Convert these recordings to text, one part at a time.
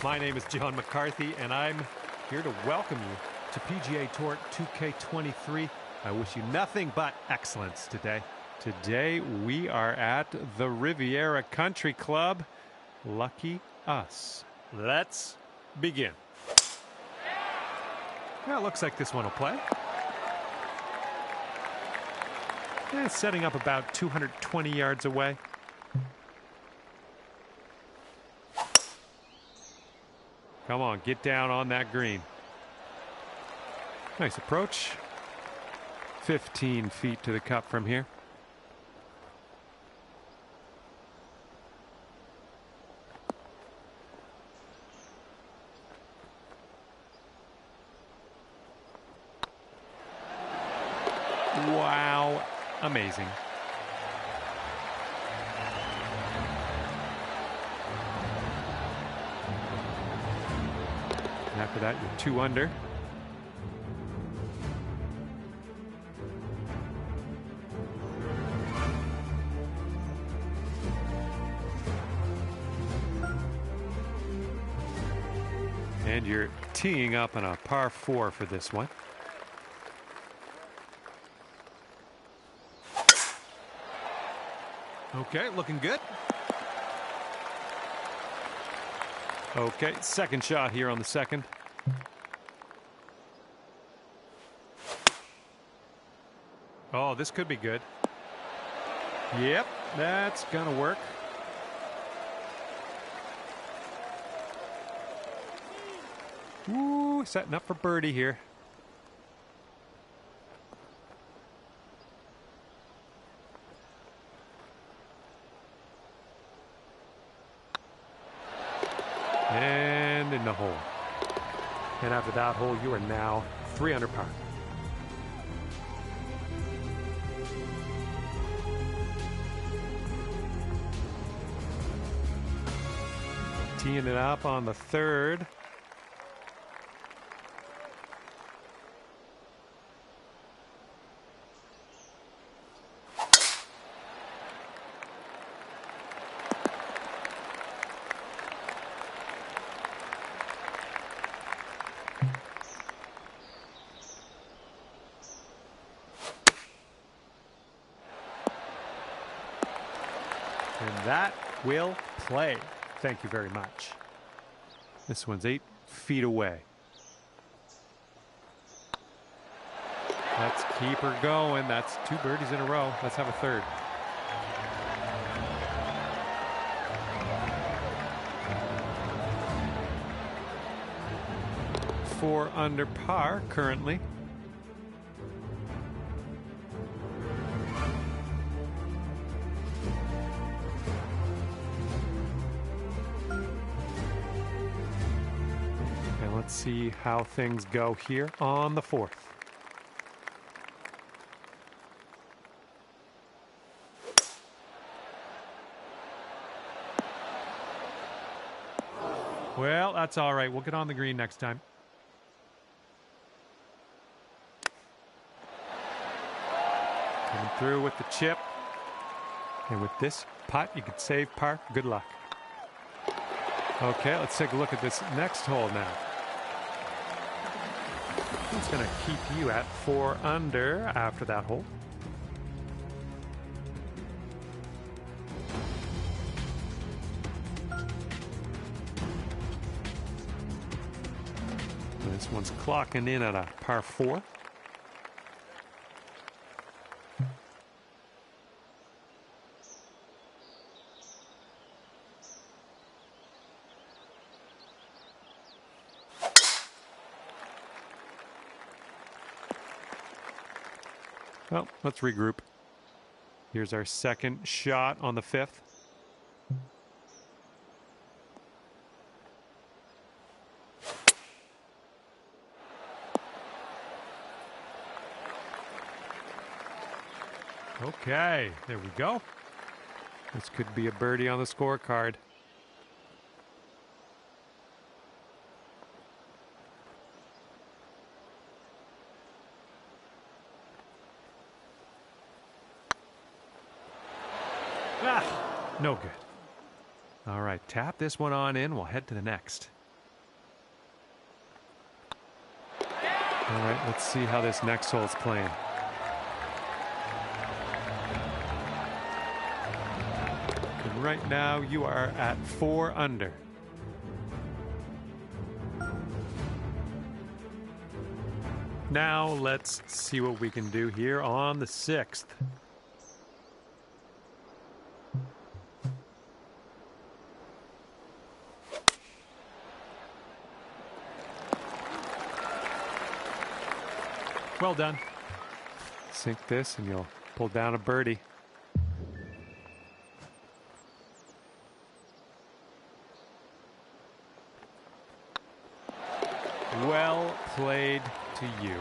My name is John McCarthy, and I'm here to welcome you to PGA Tour 2K23. I wish you nothing but excellence today. Today, we are at the Riviera Country Club. Lucky us. Let's begin. Well, it looks like this one will play. And it's setting up about 220 yards away. Come on, get down on that green. Nice approach. 15 feet to the cup from here. Wow, amazing. After that, you're 2 under. And you're teeing up on a par 4 for this one. Okay, looking good. Okay, second shot here on the second. Oh, this could be good. Yep, that's gonna work. Ooh, setting up for birdie here. And in the hole. And after that hole, you are now 3 under par. Teeing it up on the third. And that will play. Thank you very much. This one's 8 feet away. Let's keep her going. That's 2 birdies in a row. Let's have a third. Four under par currently. Let's see how things go here on the fourth. Well, that's all right. We'll get on the green next time. Coming through with the chip. And with this putt, you could save par. Good luck. Okay, let's take a look at this next hole now. It's going to keep you at 4 under after that hole. This one's clocking in at a par 4. Well, let's regroup. Here's our second shot on the fifth. Okay, there we go. This could be a birdie on the scorecard. Ah, no good. All right, tap this one on in. We'll head to the next. All right, let's see how this next hole's playing. And right now you are at 4 under. Now let's see what we can do here on the 6th. Well done. Sink this and you'll pull down a birdie. Well played to you.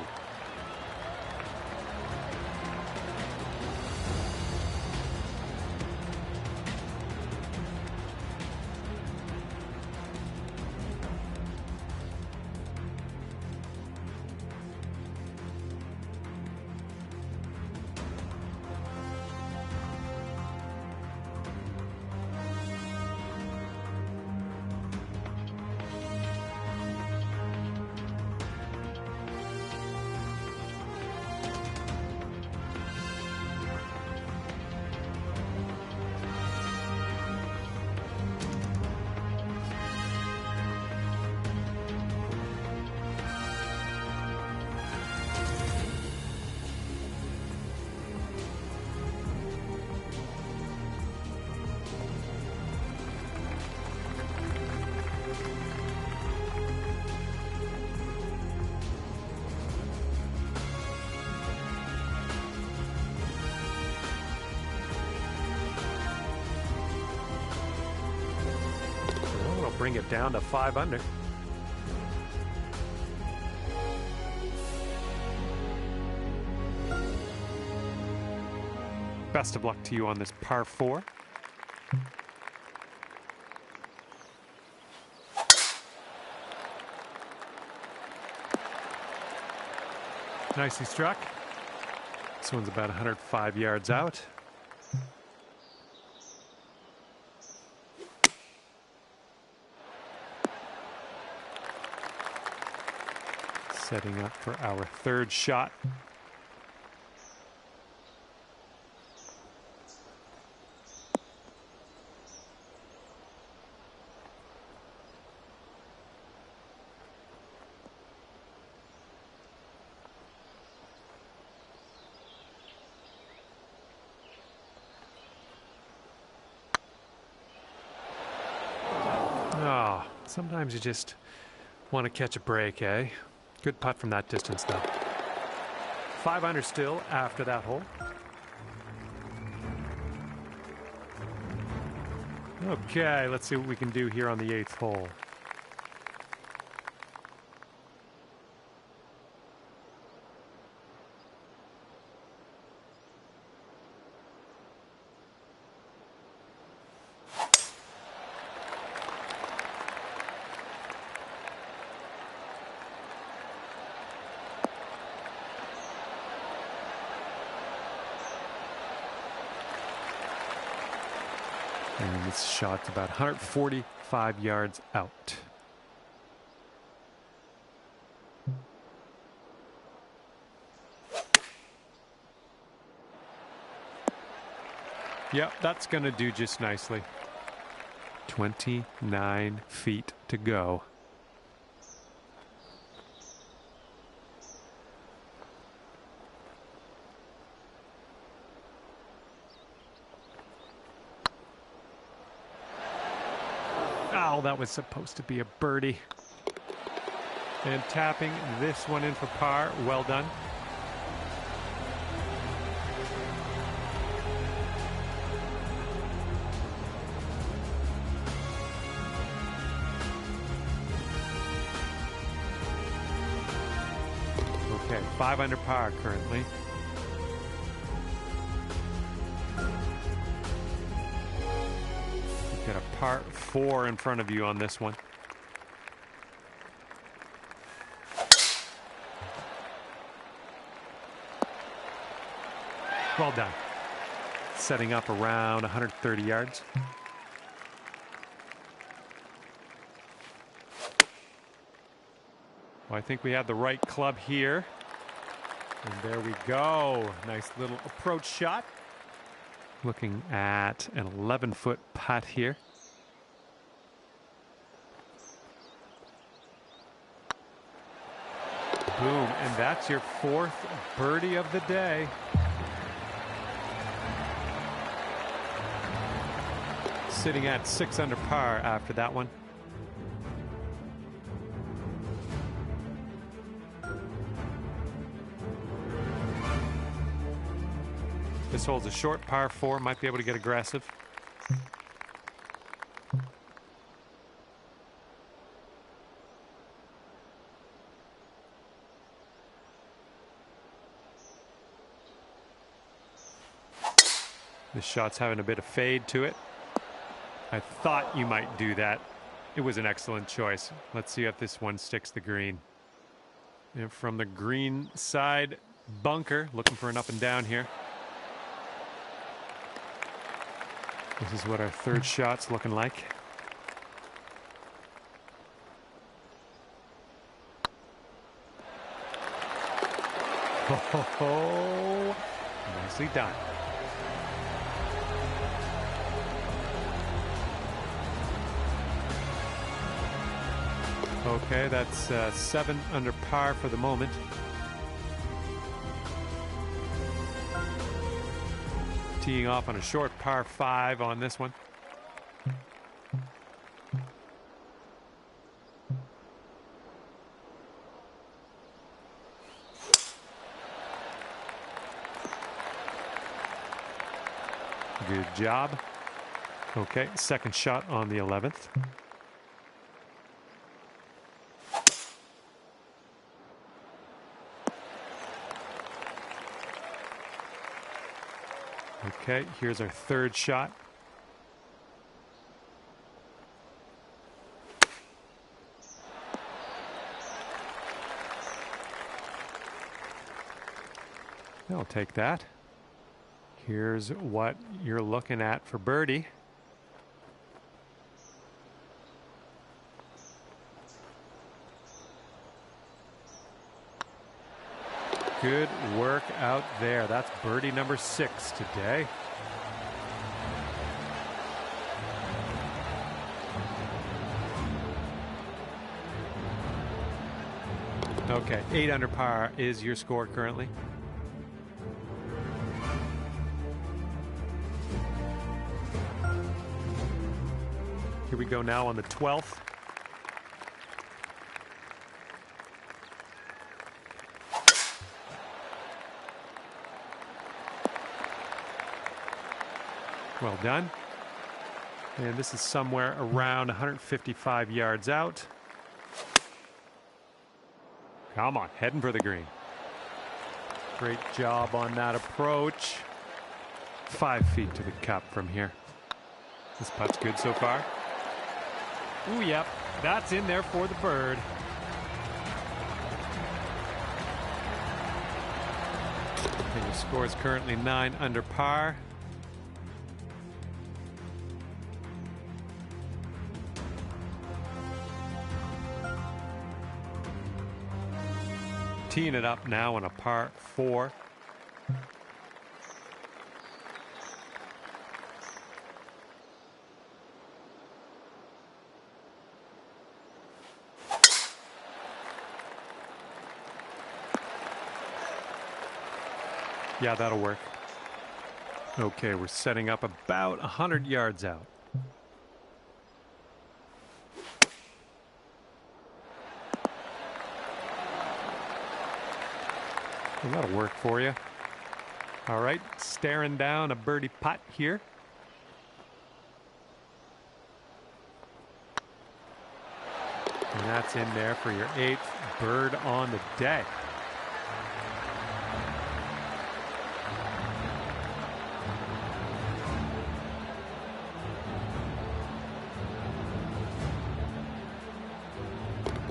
Bring it down to 5 under. Best of luck to you on this par 4. Nicely struck. This one's about 105 yards out. Setting up for our 3rd shot. Oh, sometimes you just want to catch a break, eh? Good putt from that distance, though. 5 under still after that hole. Okay, let's see what we can do here on the 8th hole. And this shot's about 145 yards out. Yep, that's going to do just nicely. 29 feet to go. Oh, that was supposed to be a birdie. And tapping this one in for par. Well done. Okay, 5 under par currently. You've got a par 4 in front of you on this one. Well done. Setting up around 130 yards. I think we have the right club here. And there we go. Nice little approach shot. Looking at an 11-foot putt here. Boom, and that's your 4th birdie of the day. Sitting at 6 under par after that one. This hole's a short par 4, might be able to get aggressive. This shot's having a bit of fade to it. I thought you might do that. It was an excellent choice. Let's see if this one sticks the green. And from the green side bunker, looking for an up and down here. This is what our 3rd shot's looking like. Oh, nicely done. Okay, that's 7 under par for the moment. Teeing off on a short par 5 on this one. Good job. Okay, 2nd shot on the 11th. Okay, here's our 3rd shot. I'll take that. Here's what you're looking at for birdie. Good work out there. That's birdie number 6 today. Okay, 8 under par is your score currently. Here we go now on the 12th. Well done. And this is somewhere around 155 yards out. Come on, heading for the green. Great job on that approach. 5 feet to the cup from here. This putt's good so far. Ooh, yep, that's in there for the bird. And your score is currently 9 under par. Teeing it up now on a par 4. Yeah, that'll work. Okay, we're setting up about 100 yards out. Well, that'll work for you. All right, staring down a birdie putt here. And that's in there for your 8th bird on the day.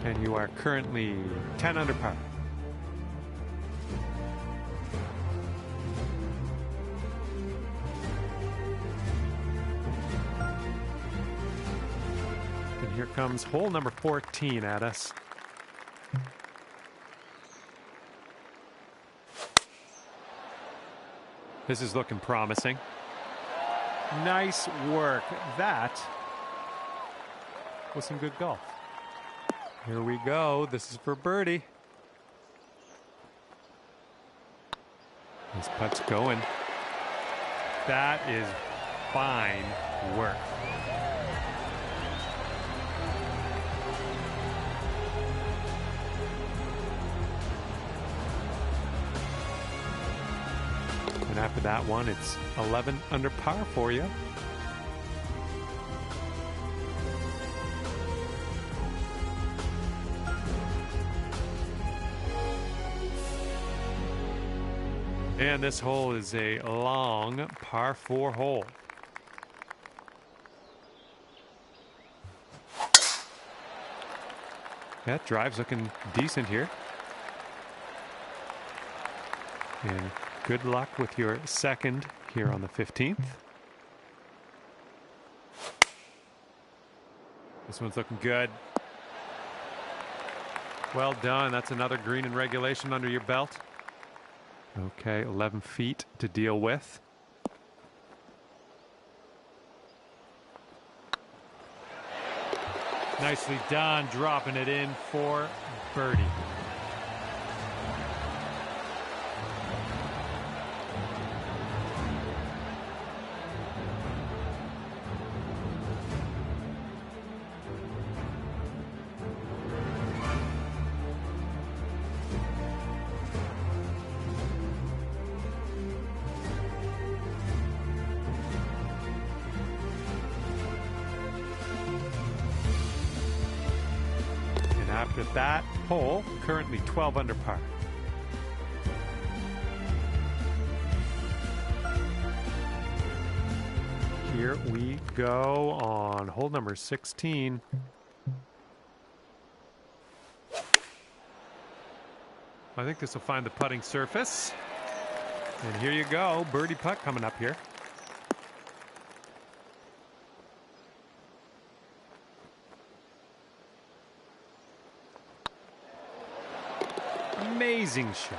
And you are currently 10 under par. And here comes hole number 14 at us. This is looking promising. Nice work. That was some good golf. Here we go. This is for birdie. This putt's going. That is fine work. And after that one, it's 11 under par for you. And this hole is a long par 4 hole. Yeah, drive's looking decent here. And good luck with your second here on the 15th. This one's looking good. Well done. That's another green in regulation under your belt. Okay, 11 feet to deal with. Nicely done, dropping it in for birdie. After that hole, currently 12 under par. Here we go on hole number 16. I think this will find the putting surface. And here you go, birdie putt coming up here. Amazing shot.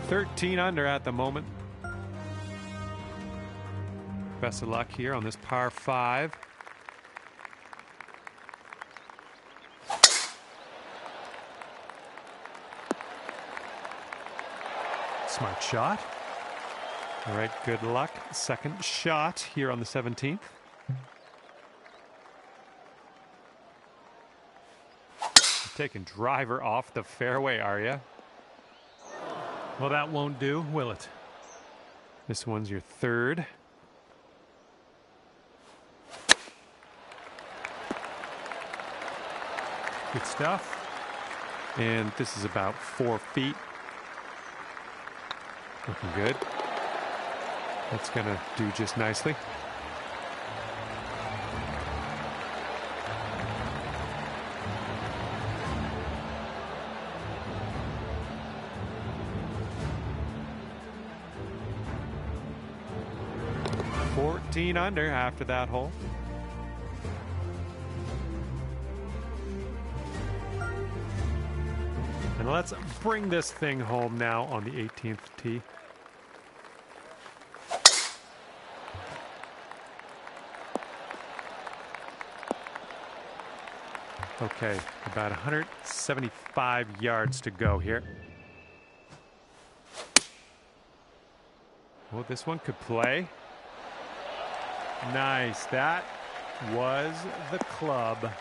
$13 under at the moment. Best of luck here on this par 5. Smart shot. All right, good luck. Second shot here on the 17th. Taking driver off the fairway, are you? Well, that won't do, will it? This one's your third. Good stuff. And this is about 4 feet. Looking good. That's going to do just nicely. $14 under after that hole. And let's bring this thing home now on the 18th tee. Okay, about 175 yards to go here. Well, this one could play. Nice. That was the club.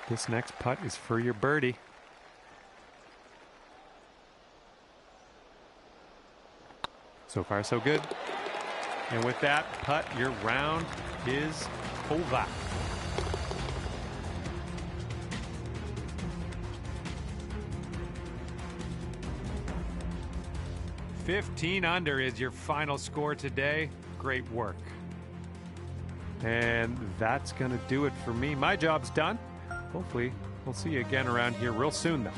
This next putt is for your birdie. So far, so good. And with that putt, your round is over. $15 under is your final score today. Great work. And that's going to do it for me. My job's done. Hopefully, we'll see you again around here real soon, though.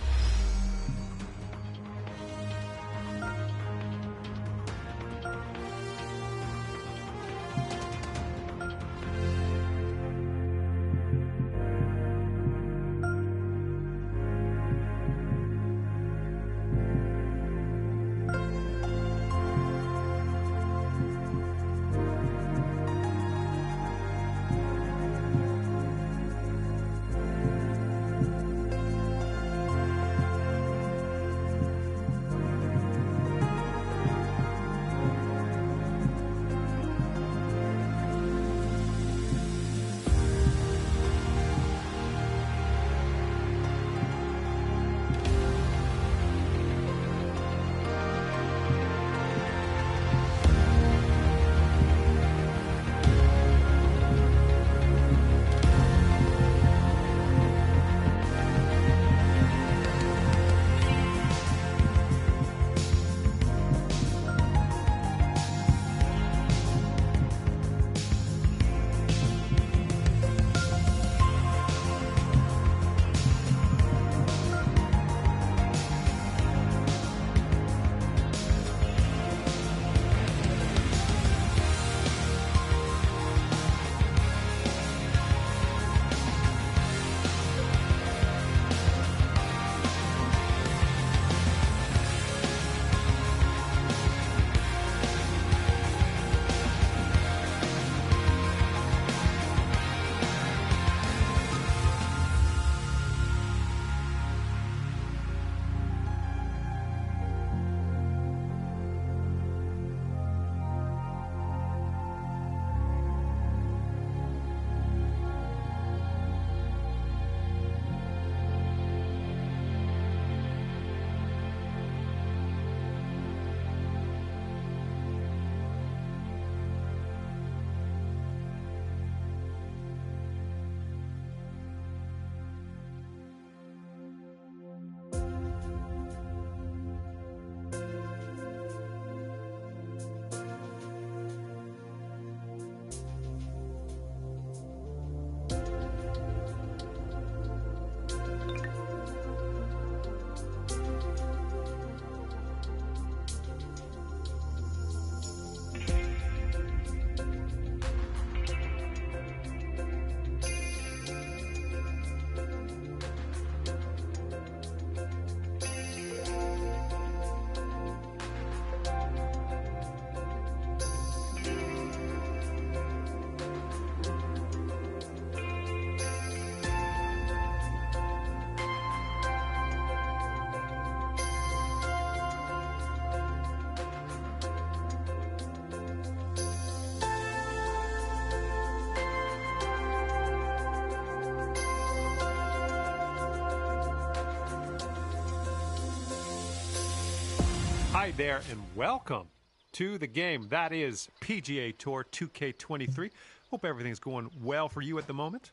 Hi there and welcome to the game. That is PGA Tour 2K23. Hope everything's going well for you at the moment.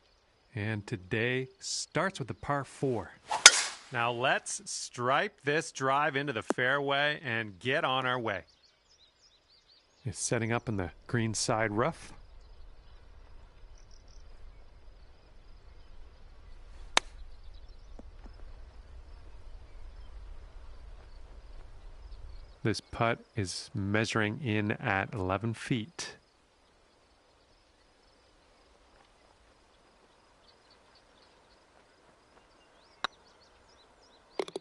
And today starts with the par 4. Now let's stripe this drive into the fairway and get on our way. It's setting up in the green side rough. This putt is measuring in at 11 feet.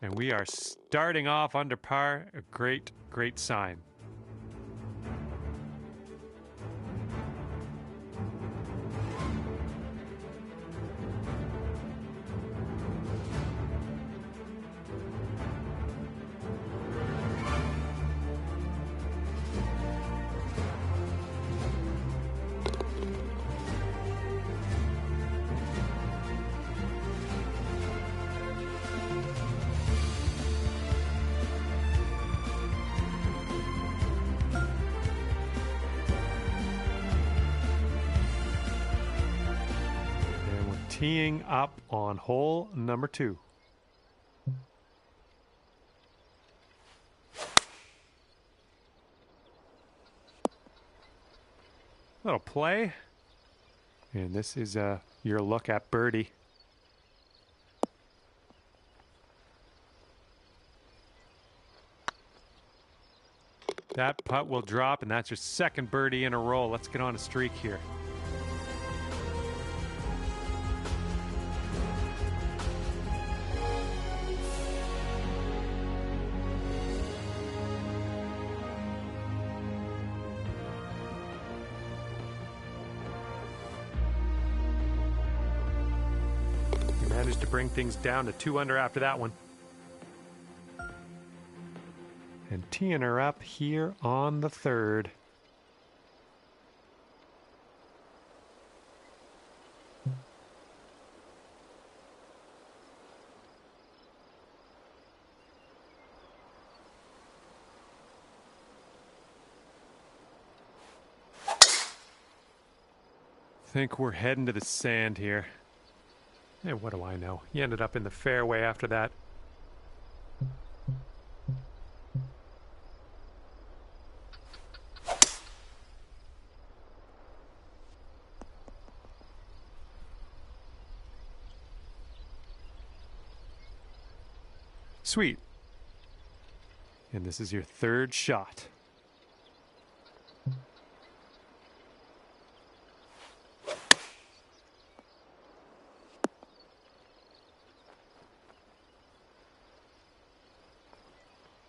And we are starting off under par, a great sign. Teeing up on hole number 2. Little play. And this is your look at birdie. That putt will drop, and that's your second birdie in a row. Let's get on a streak here. Managed to bring things down to 2 under after that one. And teeing her up here on the 3rd. Think we're heading to the sand here. Hey, what do I know? He ended up in the fairway after that. Sweet. And this is your 3rd shot.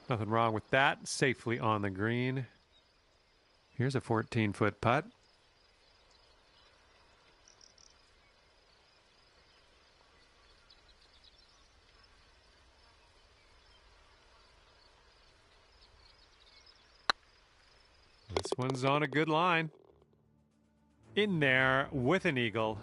Nothing wrong with that. Safely on the green. Here's a 14-foot putt. This one's on a good line. In there with an eagle.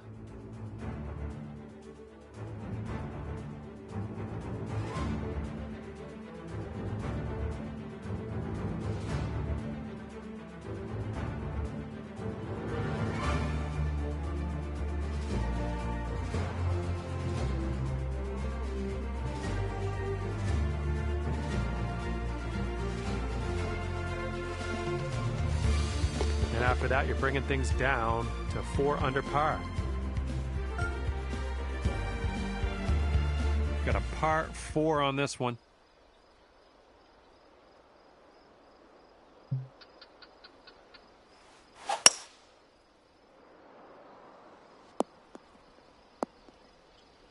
And after that, you're bringing things down to 4 under par. Got a par 4 on this one.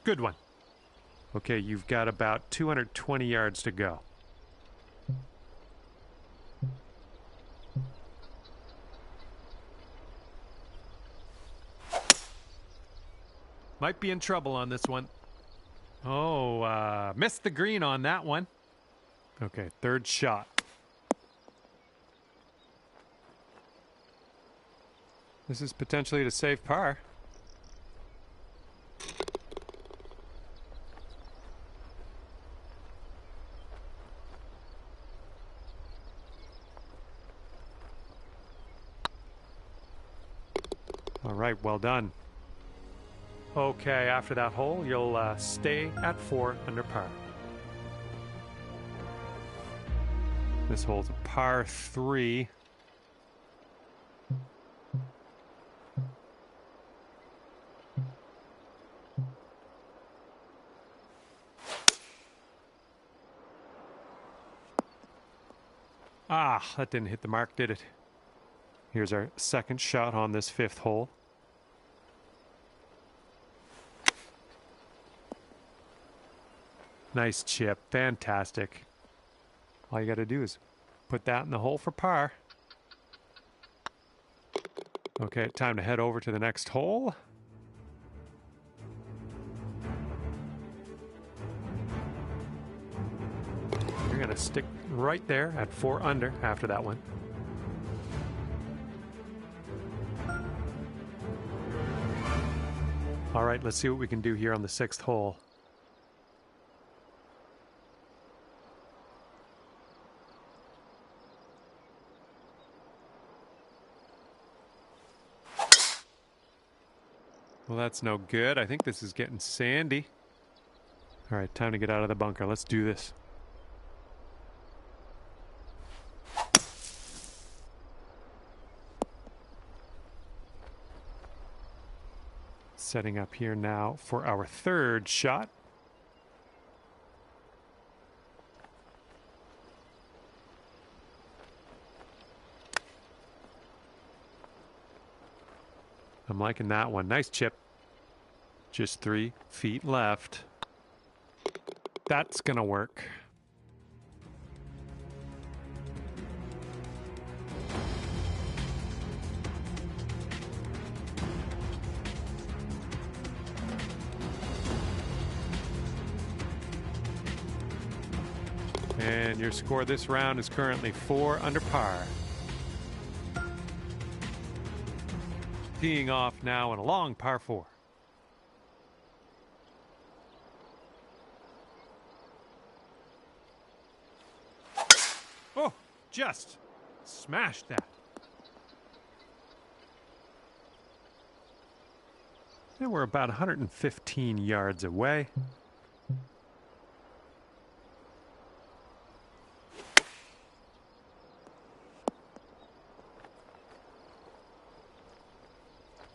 Good one. Okay, you've got about 220 yards to go. Might be in trouble on this one. Oh, missed the green on that one. Okay, 3rd shot. This is potentially to save par. All right, well done. Okay, after that hole, you'll stay at 4 under par. This hole's a par 3. Ah, that didn't hit the mark, did it? Here's our second shot on this 5th hole. Nice chip, fantastic. All you got to do is put that in the hole for par. Okay, time to head over to the next hole. You're going to stick right there at 4 under after that one. All right, let's see what we can do here on the 6th hole. Well, that's no good. I think this is getting sandy. All right, time to get out of the bunker. Let's do this. Setting up here now for our 3rd shot. I'm liking that one. Nice chip. Just 3 feet left. That's gonna work. And your score this round is currently 4 under par. Teeing off now in a long par 4. Oh, just smashed that. And we're about 115 yards away.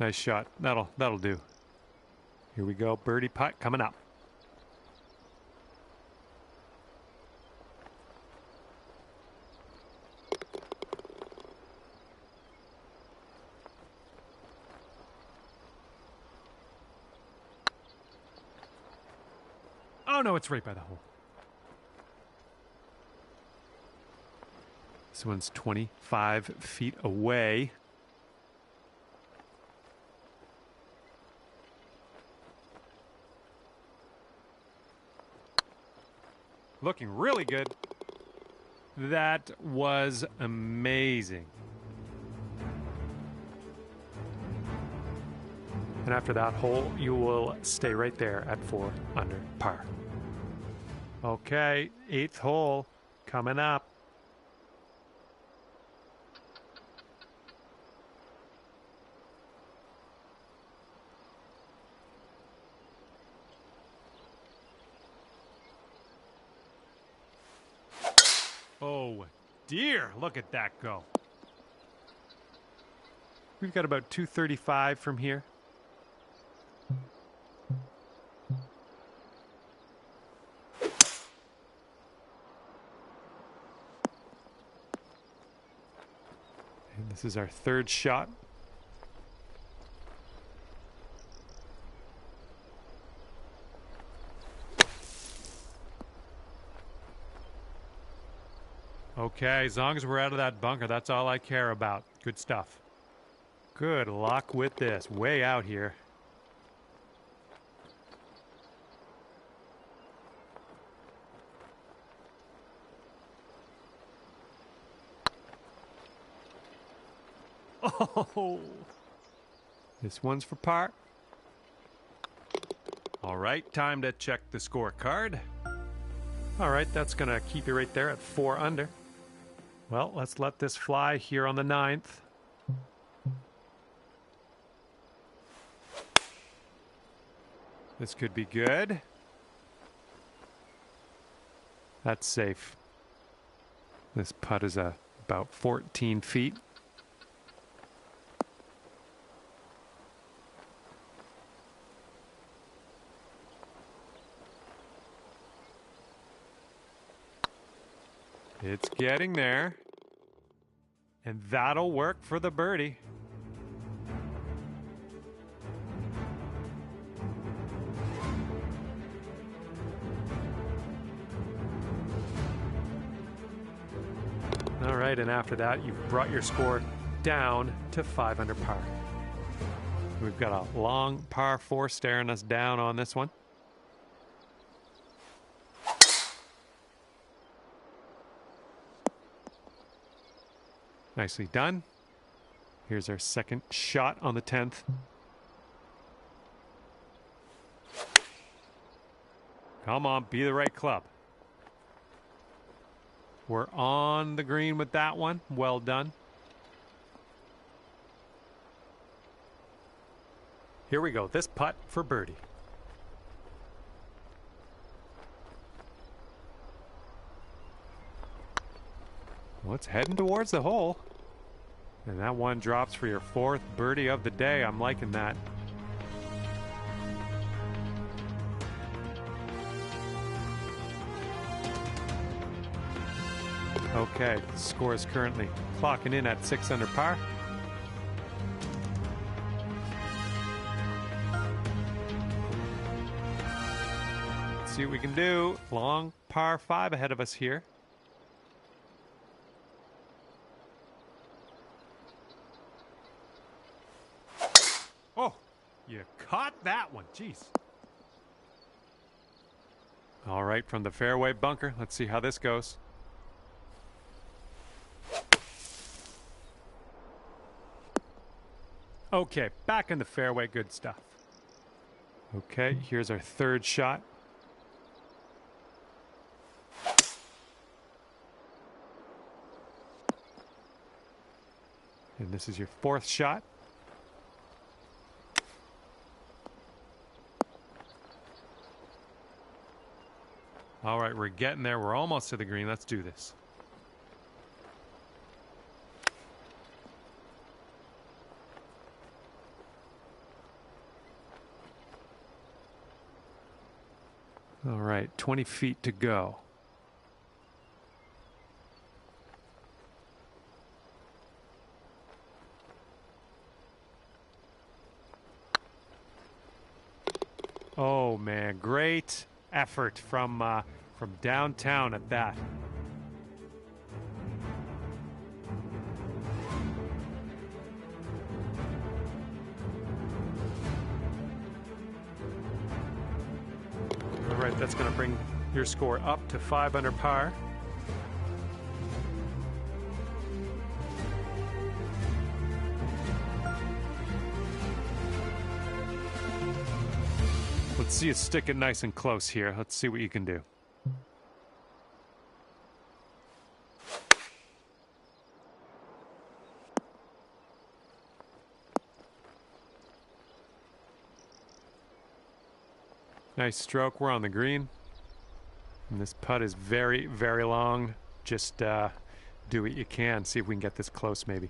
Nice shot. That'll do. Here we go. Birdie putt coming up. Oh no, it's right by the hole. This one's 25 feet away. Looking really good. That was amazing. And after that hole, you will stay right there at 4 under par. Okay, 8th hole coming up. Oh dear, look at that go. We've got about 235 from here. And this is our 3rd shot. Okay, as long as we're out of that bunker, that's all I care about. Good stuff. Good luck with this. Way out here. Oh, this one's for par. All right, time to check the scorecard. All right, that's going to keep you right there at 4 under. Well, let's let this fly here on the 9th. This could be good. That's safe. This putt is about 14 feet. It's getting there. And that'll work for the birdie. All right, and after that, you've brought your score down to 5 under par. We've got a long par 4 staring us down on this one. Nicely done. Here's our second shot on the 10th. Come on, be the right club. We're on the green with that one. Well done. Here we go. This putt for birdie. Well, it's heading towards the hole. And that one drops for your 4th birdie of the day. I'm liking that. Okay, the score is currently clocking in at 6 under par. Let's see what we can do. Long par 5 ahead of us here. Oh, you caught that one. Jeez. All right, from the fairway bunker, let's see how this goes. Okay, back in the fairway, good stuff. Okay, here's our 3rd shot. And this is your 4th shot. All right, we're getting there. We're almost to the green. Let's do this. All right, 20 feet to go. Oh man, great effort from downtown at that. All right, that's going to bring your score up to 5 under par. Let's see you stick it nice and close here. Let's see what you can do. Nice stroke. We're on the green. And this putt is very, very long. Just do what you can. See if we can get this close maybe.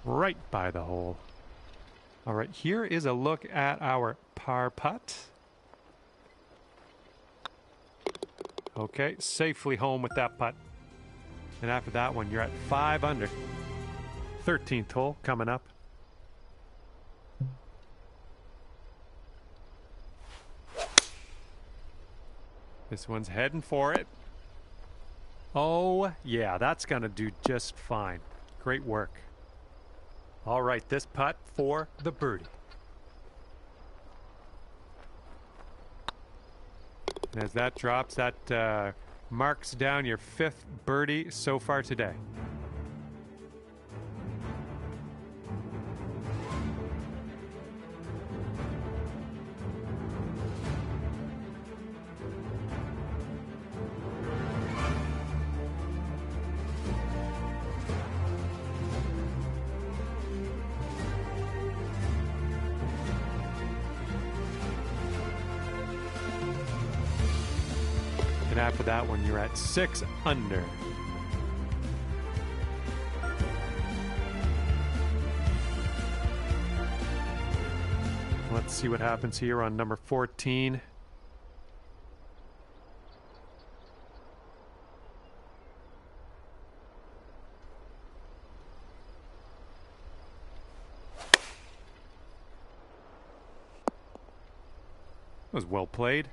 Right by the hole. All right, here is a look at our par putt. Okay, safely home with that putt. And after that one, you're at 5 under. 13th hole coming up. This one's heading for it. Oh, yeah, that's going to do just fine. Great work. All right, this putt for the birdie. And as that drops, that marks down your 5th birdie so far today. And after that one, you're at 6 under. Let's see what happens here on number 14. That was well played.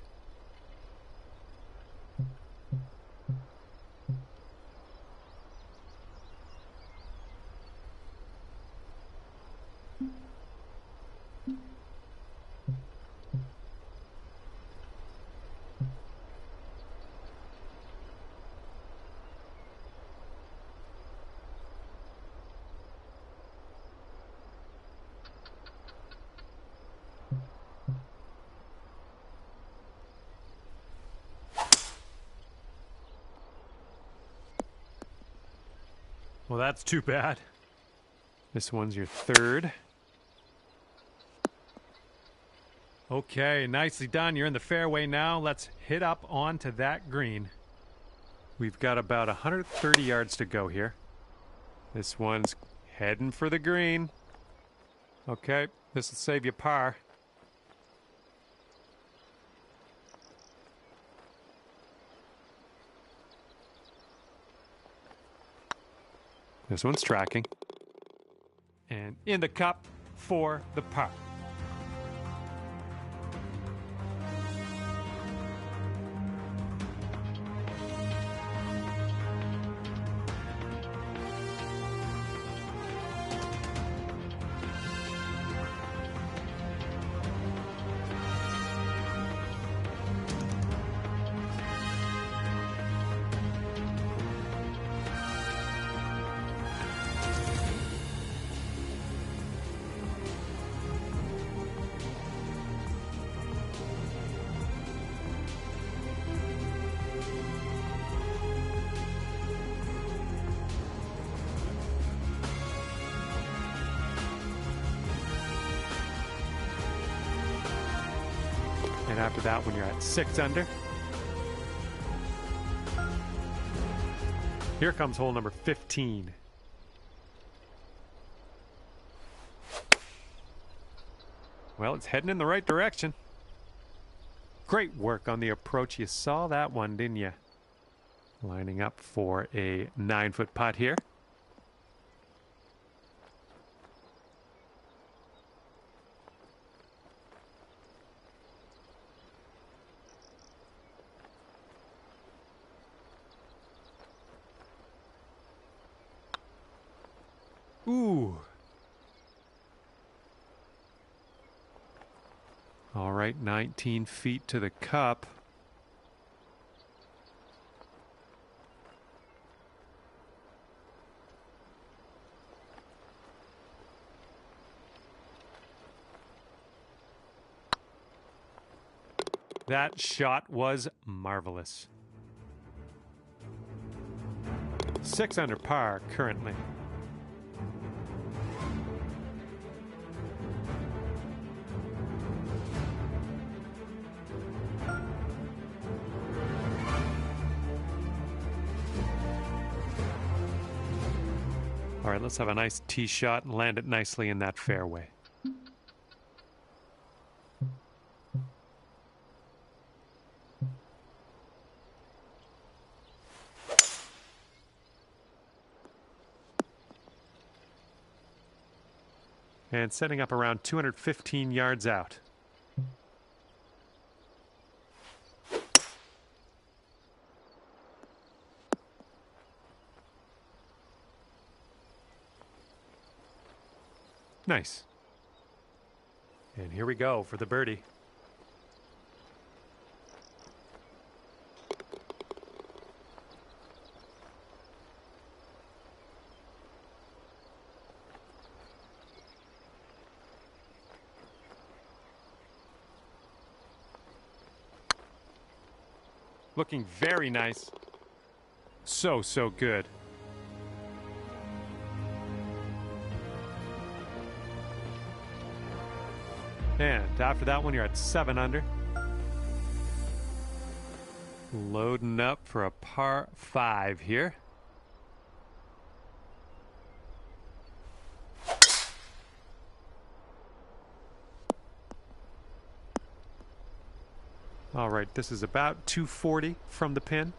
Well, that's too bad. This one's your third. Okay, nicely done. You're in the fairway now. Let's hit up onto that green. We've got about 130 yards to go here. This one's heading for the green. Okay, this will save you par. This one's tracking. And in the cup for the par. And after that one, you're at 6 under. Here comes hole number 15. Well, it's heading in the right direction. Great work on the approach. You saw that one, didn't you? Lining up for a 9-foot putt here. Ooh. All right, 19 feet to the cup. That shot was marvelous. 6 under par currently. All right, let's have a nice tee shot and land it nicely in that fairway. And setting up around 215 yards out. Nice. And here we go for the birdie. Looking very nice. So good. And after that one, you're at 7 under. Loading up for a par 5 here. All right, this is about 240 from the pin.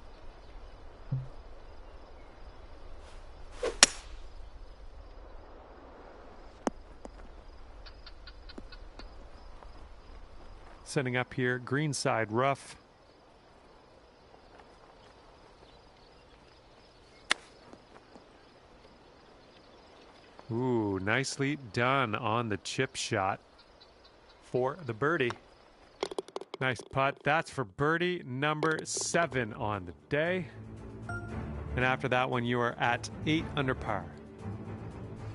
Setting up here, green side rough. Ooh, nicely done on the chip shot for the birdie. Nice putt. That's for birdie number 7 on the day. And after that one, you are at 8 under par.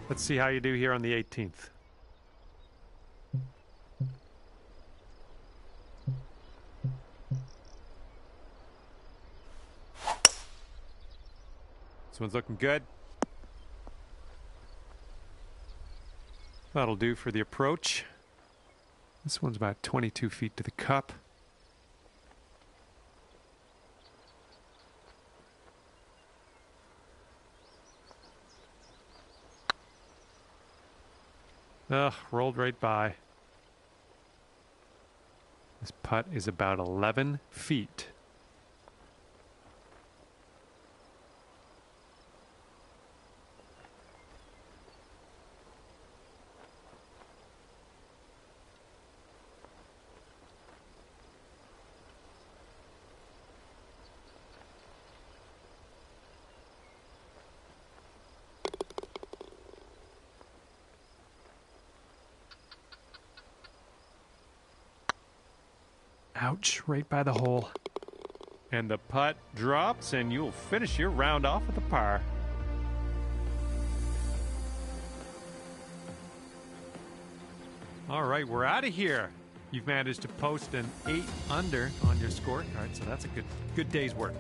Let's see how you do here on the 18th. This one's looking good. That'll do for the approach. This one's about 22 feet to the cup. Ugh, rolled right by. This putt is about 11 feet. Ouch, right by the hole. And the putt drops, and you'll finish your round off with a par. All right, we're out of here. You've managed to post an 8 under on your scorecard, so that's a good day's work.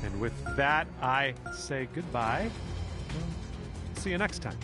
And with that, I say goodbye. See you next time.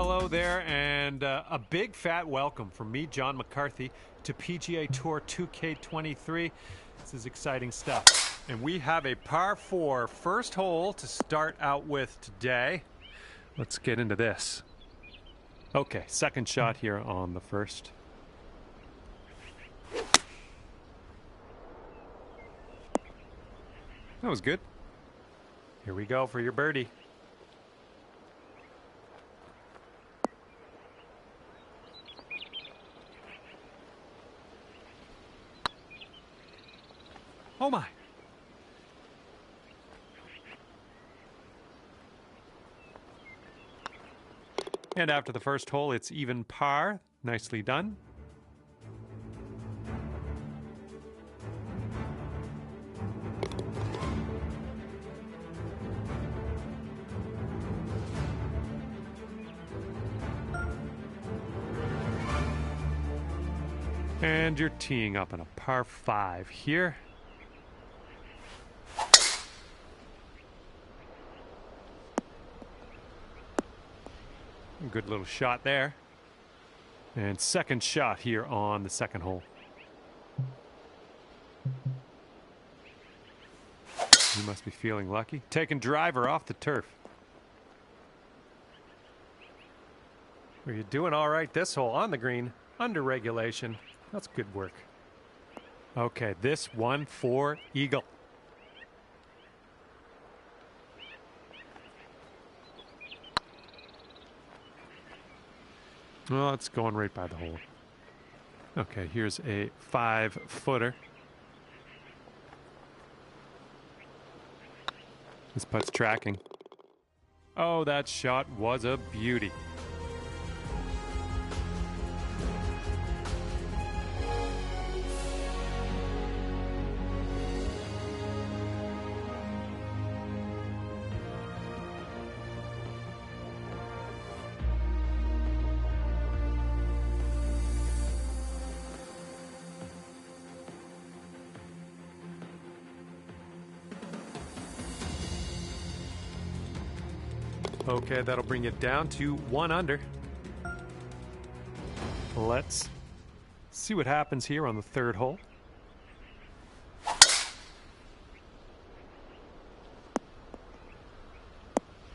Hello there, and a big fat welcome from me, John McCarthy, to PGA Tour 2K23. This is exciting stuff. And we have a par 4 first hole to start out with today. Let's get into this. Okay, second shot here on the first. That was good. Here we go for your birdie. Oh my. And after the first hole, it's even par. Nicely done. And you're teeing up on a par 5 here. Good little shot there. And second shot here on the second hole. You must be feeling lucky. Taking driver off the turf. Are you doing all right this hole on the green? Under regulation. That's good work. Okay, this one for eagle. Well, it's going right by the hole. Okay, here's a 5-footer. This putt's tracking. Oh, that shot was a beauty. Okay, that'll bring you down to 1 under. Let's see what happens here on the third hole.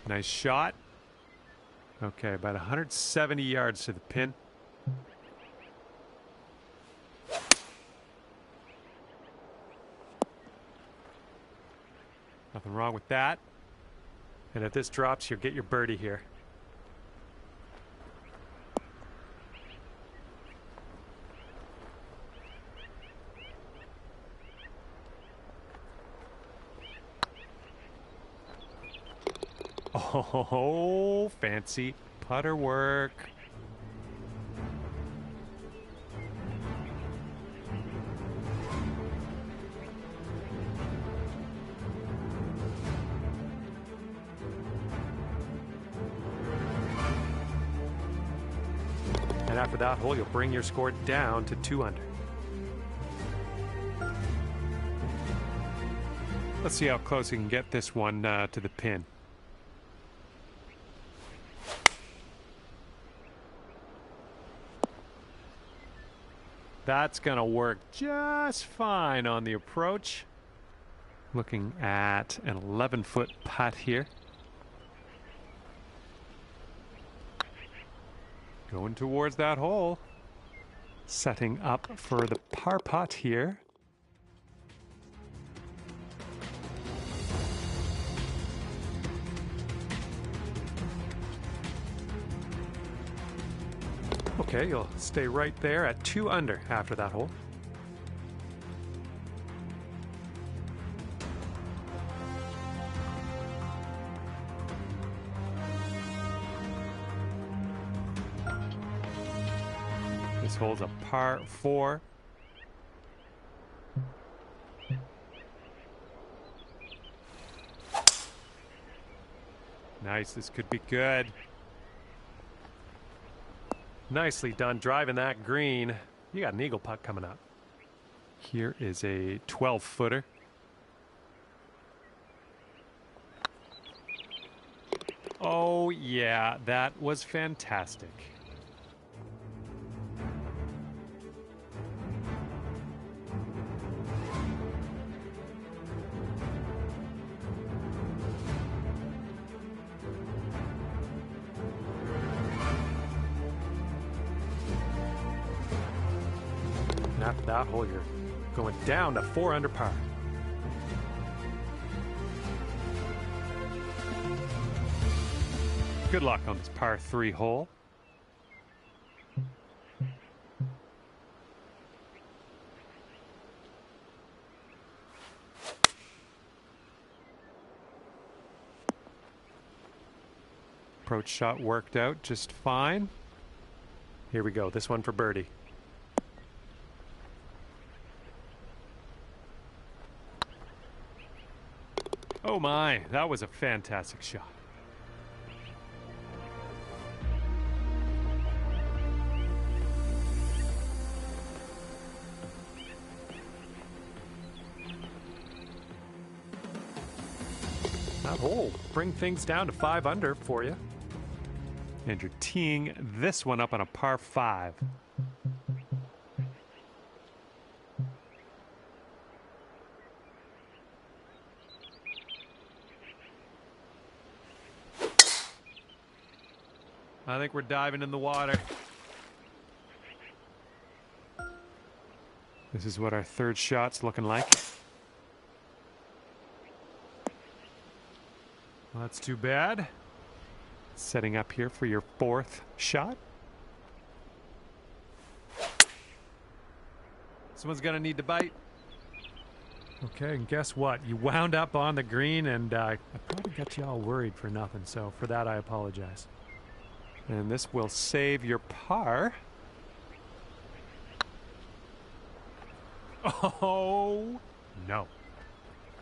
Nice shot. Okay, about 170 yards to the pin. Nothing wrong with that. And if this drops, you'll get your birdie here. Oh, fancy putter work. And after that hole, you'll bring your score down to 2 under. Let's see how close you can get this one to the pin. That's going to work just fine on the approach. Looking at an 11-foot putt here. Going towards that hole. Setting up for the par putt here. Okay, you'll stay right there at 2 under after that hole. This hole's a par 4. Nice, this could be good. Nicely done driving that green. You got an eagle putt coming up. Here is a 12-footer. Oh, yeah, that was fantastic. After that hole, you're going down to 4 under par. Good luck on this par 3 hole. Approach shot worked out just fine. Here we go, this one for birdie. Oh my, that was a fantastic shot. That hole bring things down to 5 under for you. And you're teeing this one up on a par 5. I think we're diving in the water. This is what our third shot's looking like. Well, that's too bad. Setting up here for your fourth shot. Someone's gonna need to bite. Okay, and guess what? You wound up on the green, and I probably got you all worried for nothing, so for that I apologize. And this will save your par. Oh, no.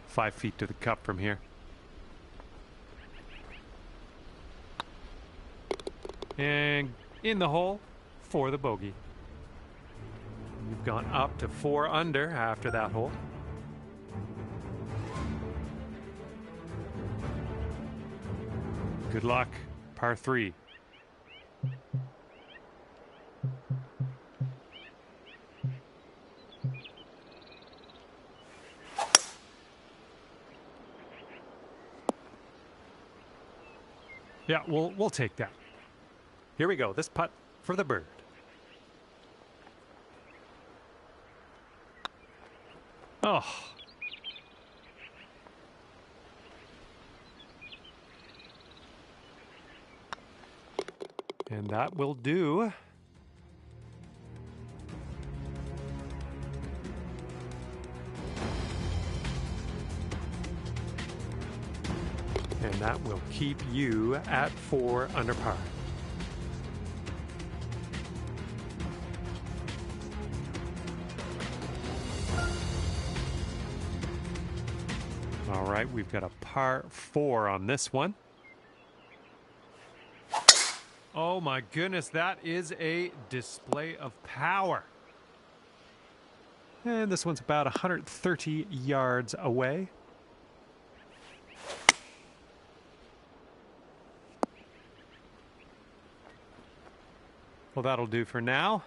5 feet to the cup from here. And in the hole for the bogey. You've gone up to 4 under after that hole. Good luck. Par 3. Yeah, we'll take that. Here we go. This putt for the bird. Oh. And that will do. And that will keep you at 4 under par. All right, we've got a par 4 on this one. Oh my goodness, that is a display of power. And this one's about 130 yards away. Well, that'll do for now.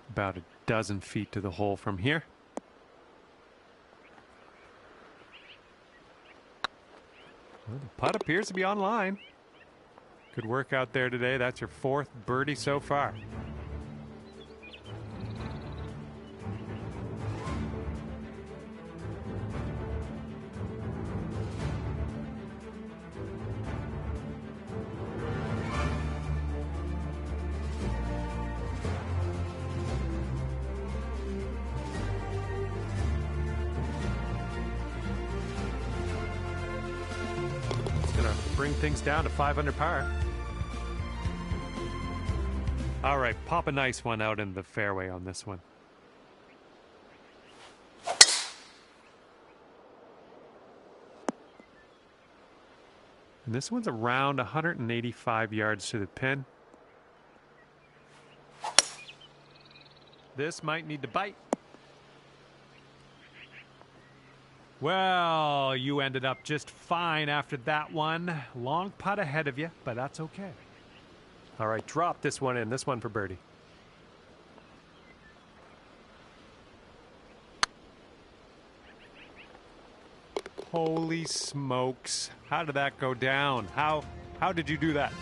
About a dozen feet to the hole from here. Well, the putt appears to be online. Good work out there today. That's your 4th birdie so far. Bring things down to 5 under par. All right, pop a nice one out in the fairway on this one. And this one's around 185 yards to the pin. This might need to bite. Well, you ended up just fine after that one. Long putt ahead of you, but that's okay. All right, drop this one in. This one for birdie. Holy smokes. How did that go down? How did you do that?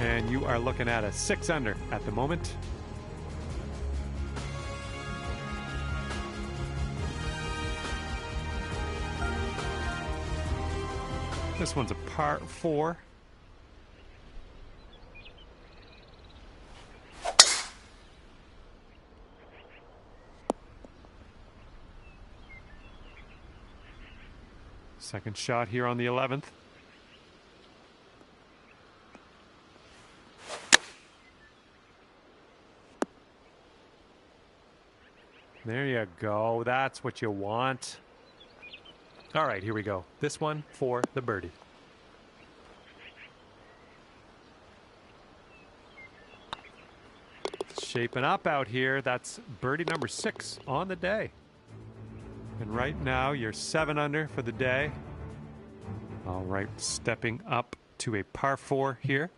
And you are looking at a 6 under at the moment. This one's a par 4. Second shot here on the 11th. There you go. That's what you want. All right, here we go. This one for the birdie. It's shaping up out here. That's birdie number 6 on the day. And right now, you're 7 under for the day. All right, stepping up to a par 4 here.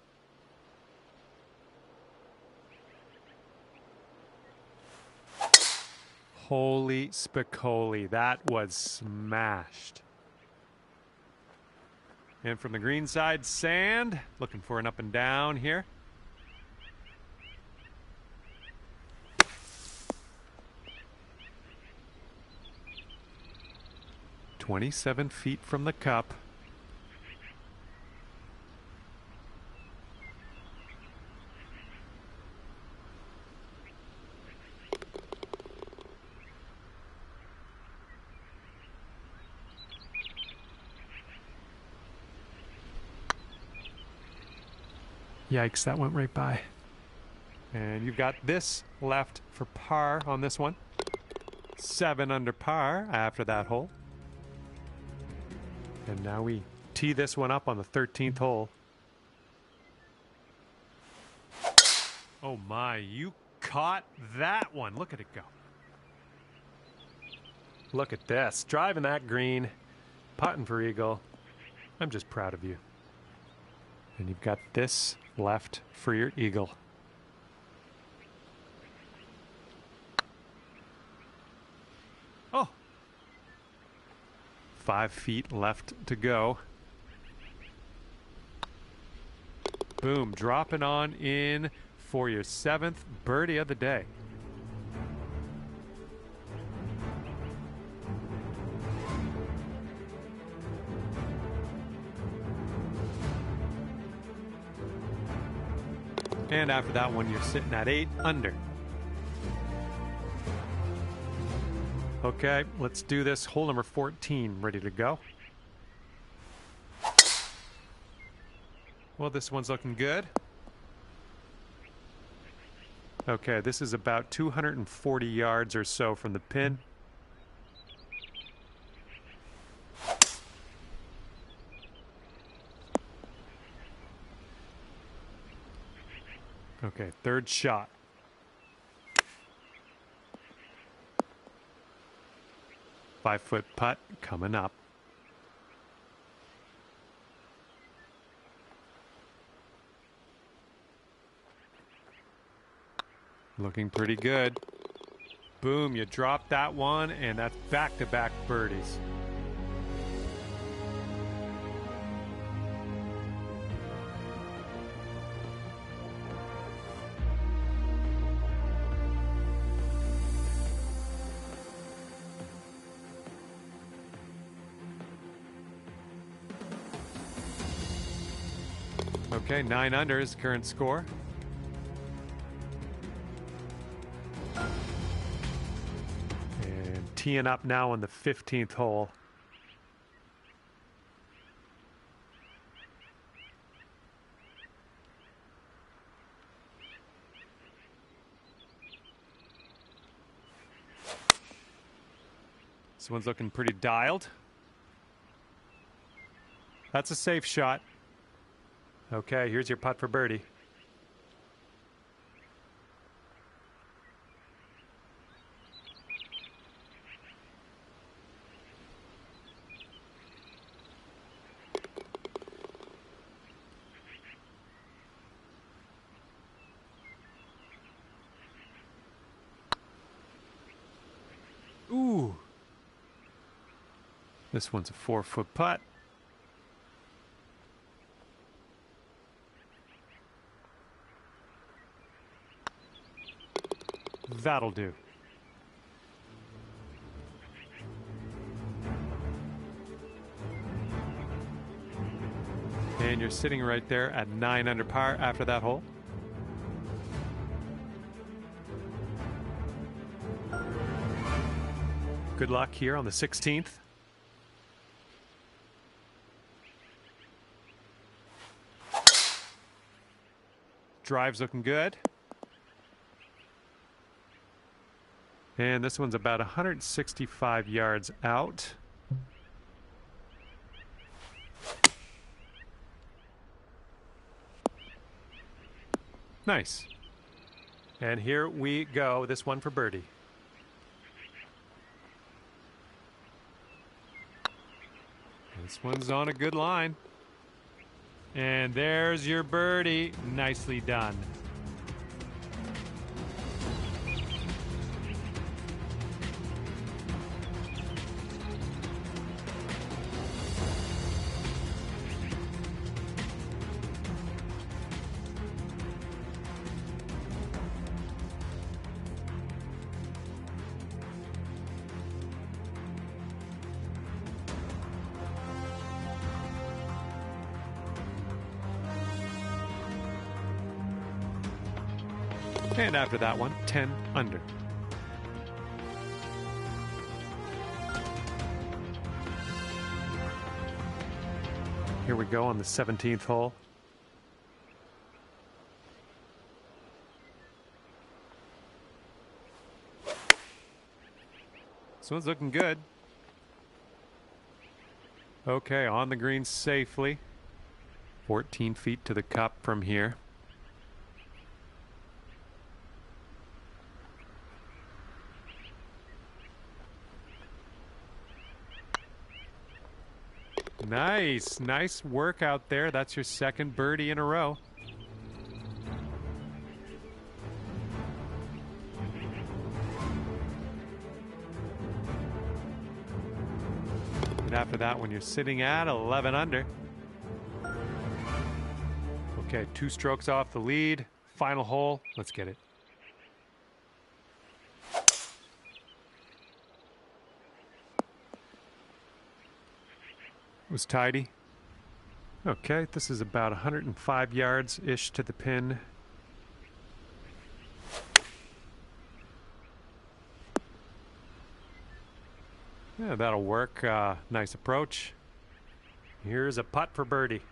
Holy spicoli, that was smashed. And from the green side, sand. Looking for an up and down here. "27 feet from the cup." Yikes, that went right by. And you've got this left for par on this one. 7 under par after that hole. And now we tee this one up on the 13th hole. Oh my, you caught that one. Look at it go. Look at this. Driving that green, putting for eagle. I'm just proud of you. And you've got this left for your eagle. Oh! 5 feet left to go. Boom, dropping on in for your 7th birdie of the day. And after that one, you're sitting at 8 under. Okay, let's do this. Hole number 14, ready to go. Well, this one's looking good. Okay, this is about 240 yards or so from the pin. Okay, third shot. Five-foot putt coming up. Looking pretty good. Boom, you dropped that one, and that's back-to-back birdies. Okay, 9 under is current score. And teeing up now on the 15th hole. This one's looking pretty dialed. That's a safe shot. Okay, here's your putt for birdie. Ooh. This one's a 4-foot putt. That'll do. And you're sitting right there at 9 under par after that hole. Good luck here on the 16th. Drive's looking good. And this one's about 165 yards out. Nice. And here we go. This one for birdie. This one's on a good line. And there's your birdie. Nicely done. And after that one, 10 under. Here we go on the 17th hole. This one's looking good. Okay, on the green safely. 14 feet to the cup from here. Nice work out there. That's your second birdie in a row. And after that one, you're sitting at 11 under. Okay, 2 strokes off the lead. Final hole. Let's get it. Was tidy. Okay, this is about 105 yards-ish to the pin. Yeah, that'll work. Nice approach. Here's a putt for birdie.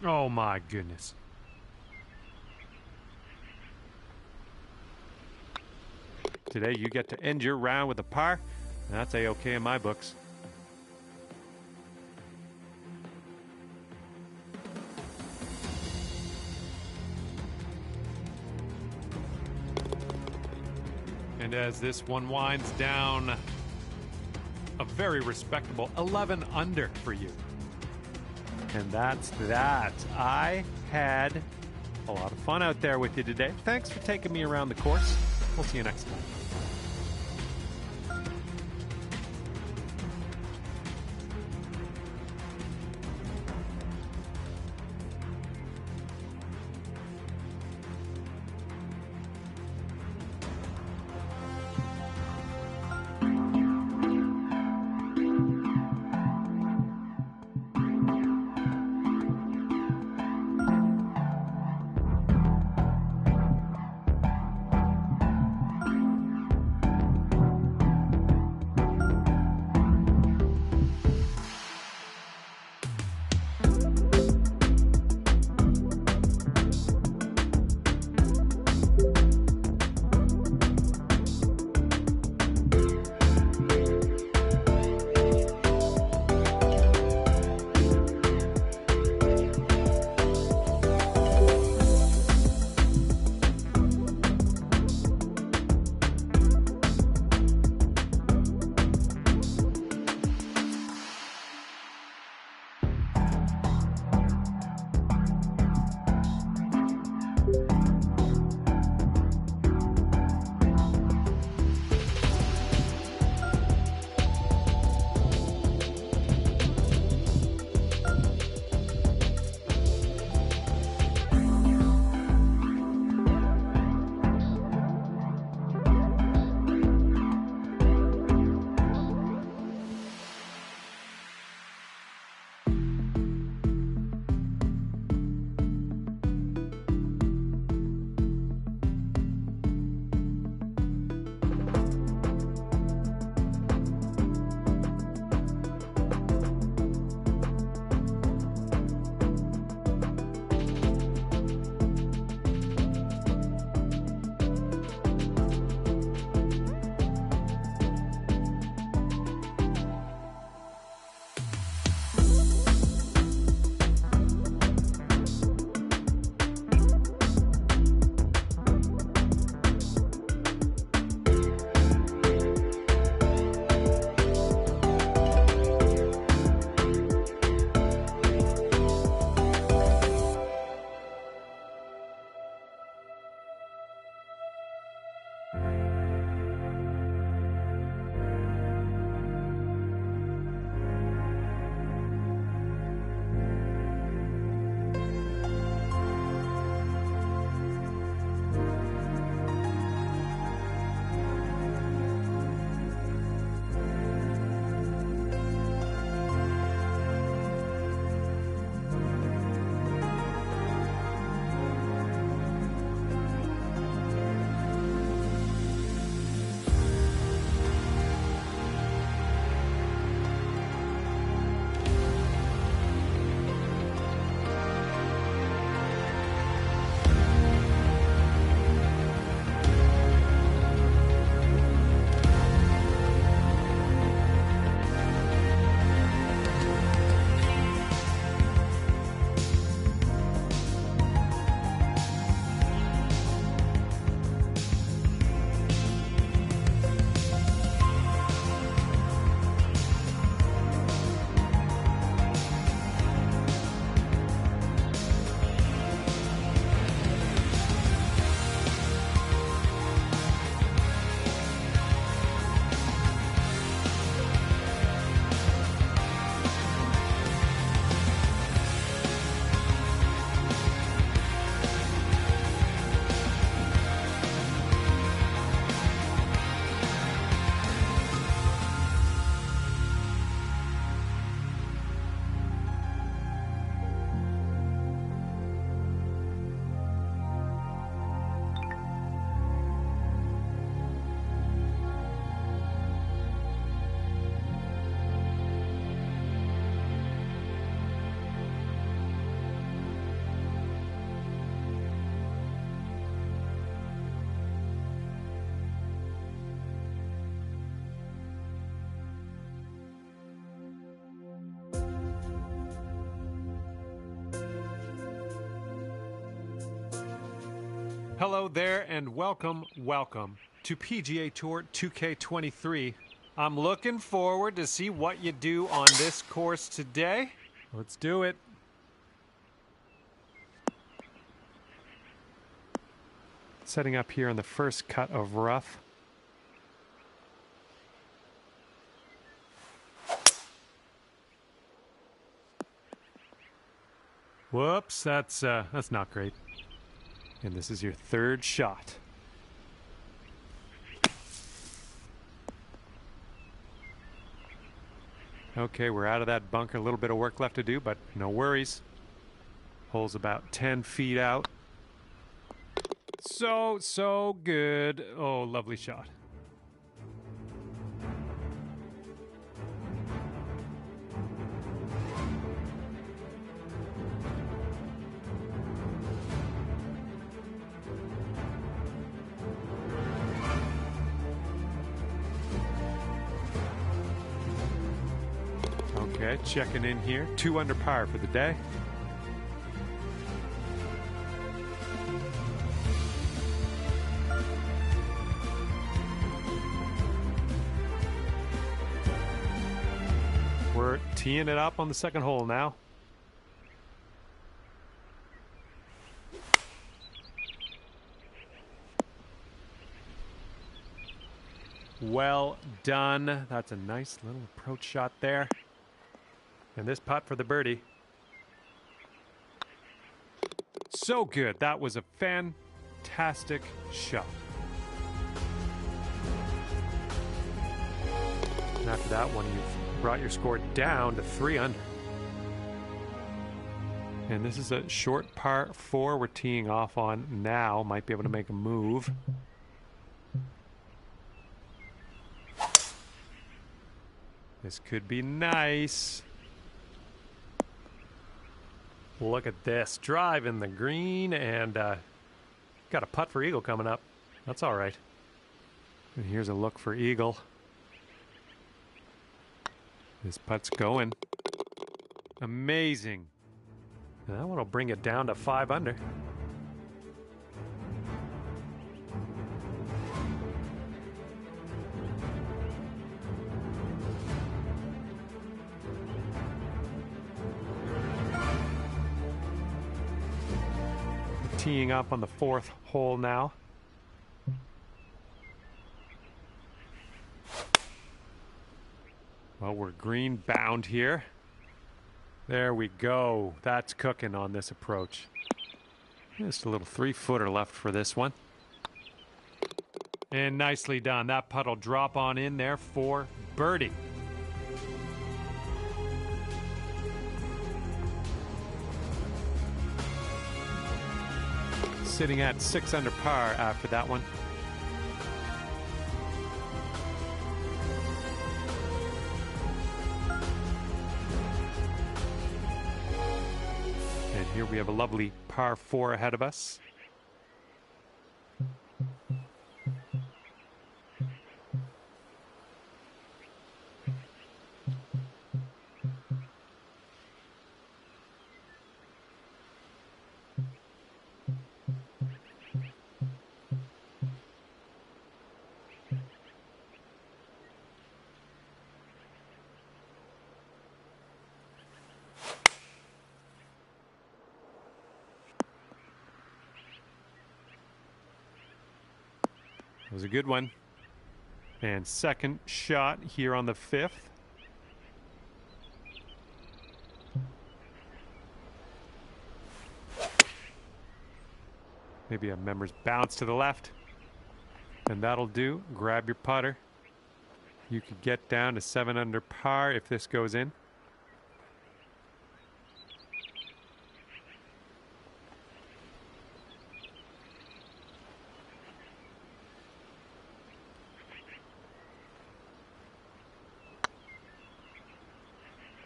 Oh my goodness. Today you get to end your round with a par, and that's A-okay in my books. And as this one winds down, a very respectable 11 under for you. And that's that. I had a lot of fun out there with you today. Thanks for taking me around the course. We'll see you next time. Hello there and welcome to PGA Tour 2K23. I'm looking forward to see what you do on this course today. Let's do it. Setting up here on the first cut of rough. Whoops, that's not great. And this is your third shot. Okay, we're out of that bunker. A little bit of work left to do, but no worries. Hole's about 10 feet out. So good. Oh, lovely shot. Okay, checking in here. 2 under par for the day. We're teeing it up on the second hole now. Well done. That's a nice little approach shot there. And this putt for the birdie. So good. That was a fantastic shot. And after that one, you've brought your score down to 3 under. And this is a short par 4 we're teeing off on now. Might be able to make a move. This could be nice. Look at this. Drive in the green and got a putt for eagle coming up. That's all right. And here's a look for eagle. This putt's going. Amazing. And that one will bring it down to 5 under. Teeing up on the 4th hole now. Well, we're green bound here. There we go. That's cooking on this approach. Just a little 3-footer left for this one. And nicely done. That putt will drop on in there for birdie. Sitting at 6 under par after that one. And here we have a lovely par 4 ahead of us. It was a good one. And second shot here on the 5th. Maybe a member's bounce to the left. And that'll do. Grab your putter. You could get down to 7 under par if this goes in.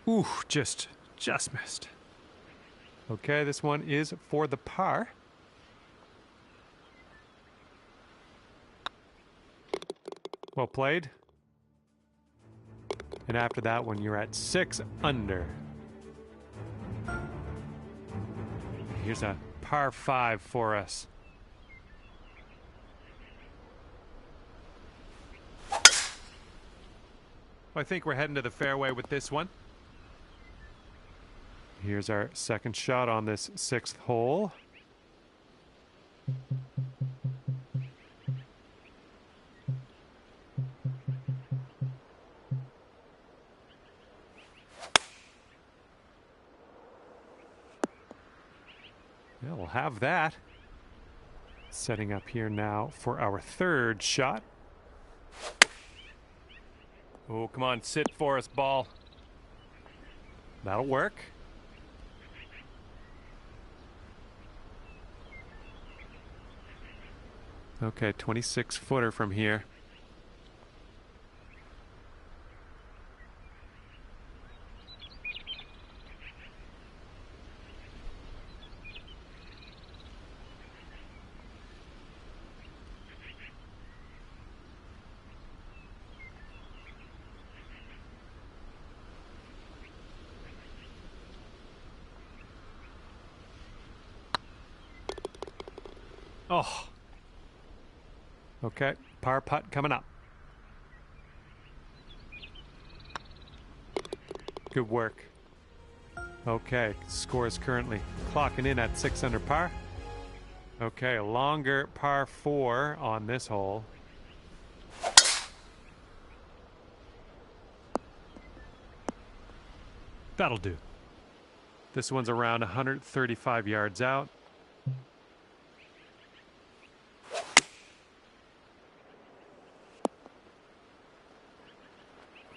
Ooh, just missed. Okay, this one is for the par. Well played. And after that one, you're at 6 under. Here's a par 5 for us. I think we're heading to the fairway with this one. Here's our second shot on this 6th hole. Yeah, we'll have that. Setting up here now for our 3rd shot. Oh, come on, sit for us, ball. That'll work. Okay, 26-footer from here. Oh. Okay, par putt coming up. Good work. Okay, score is currently clocking in at 6 under par. Okay, a longer par 4 on this hole. That'll do. This one's around 135 yards out.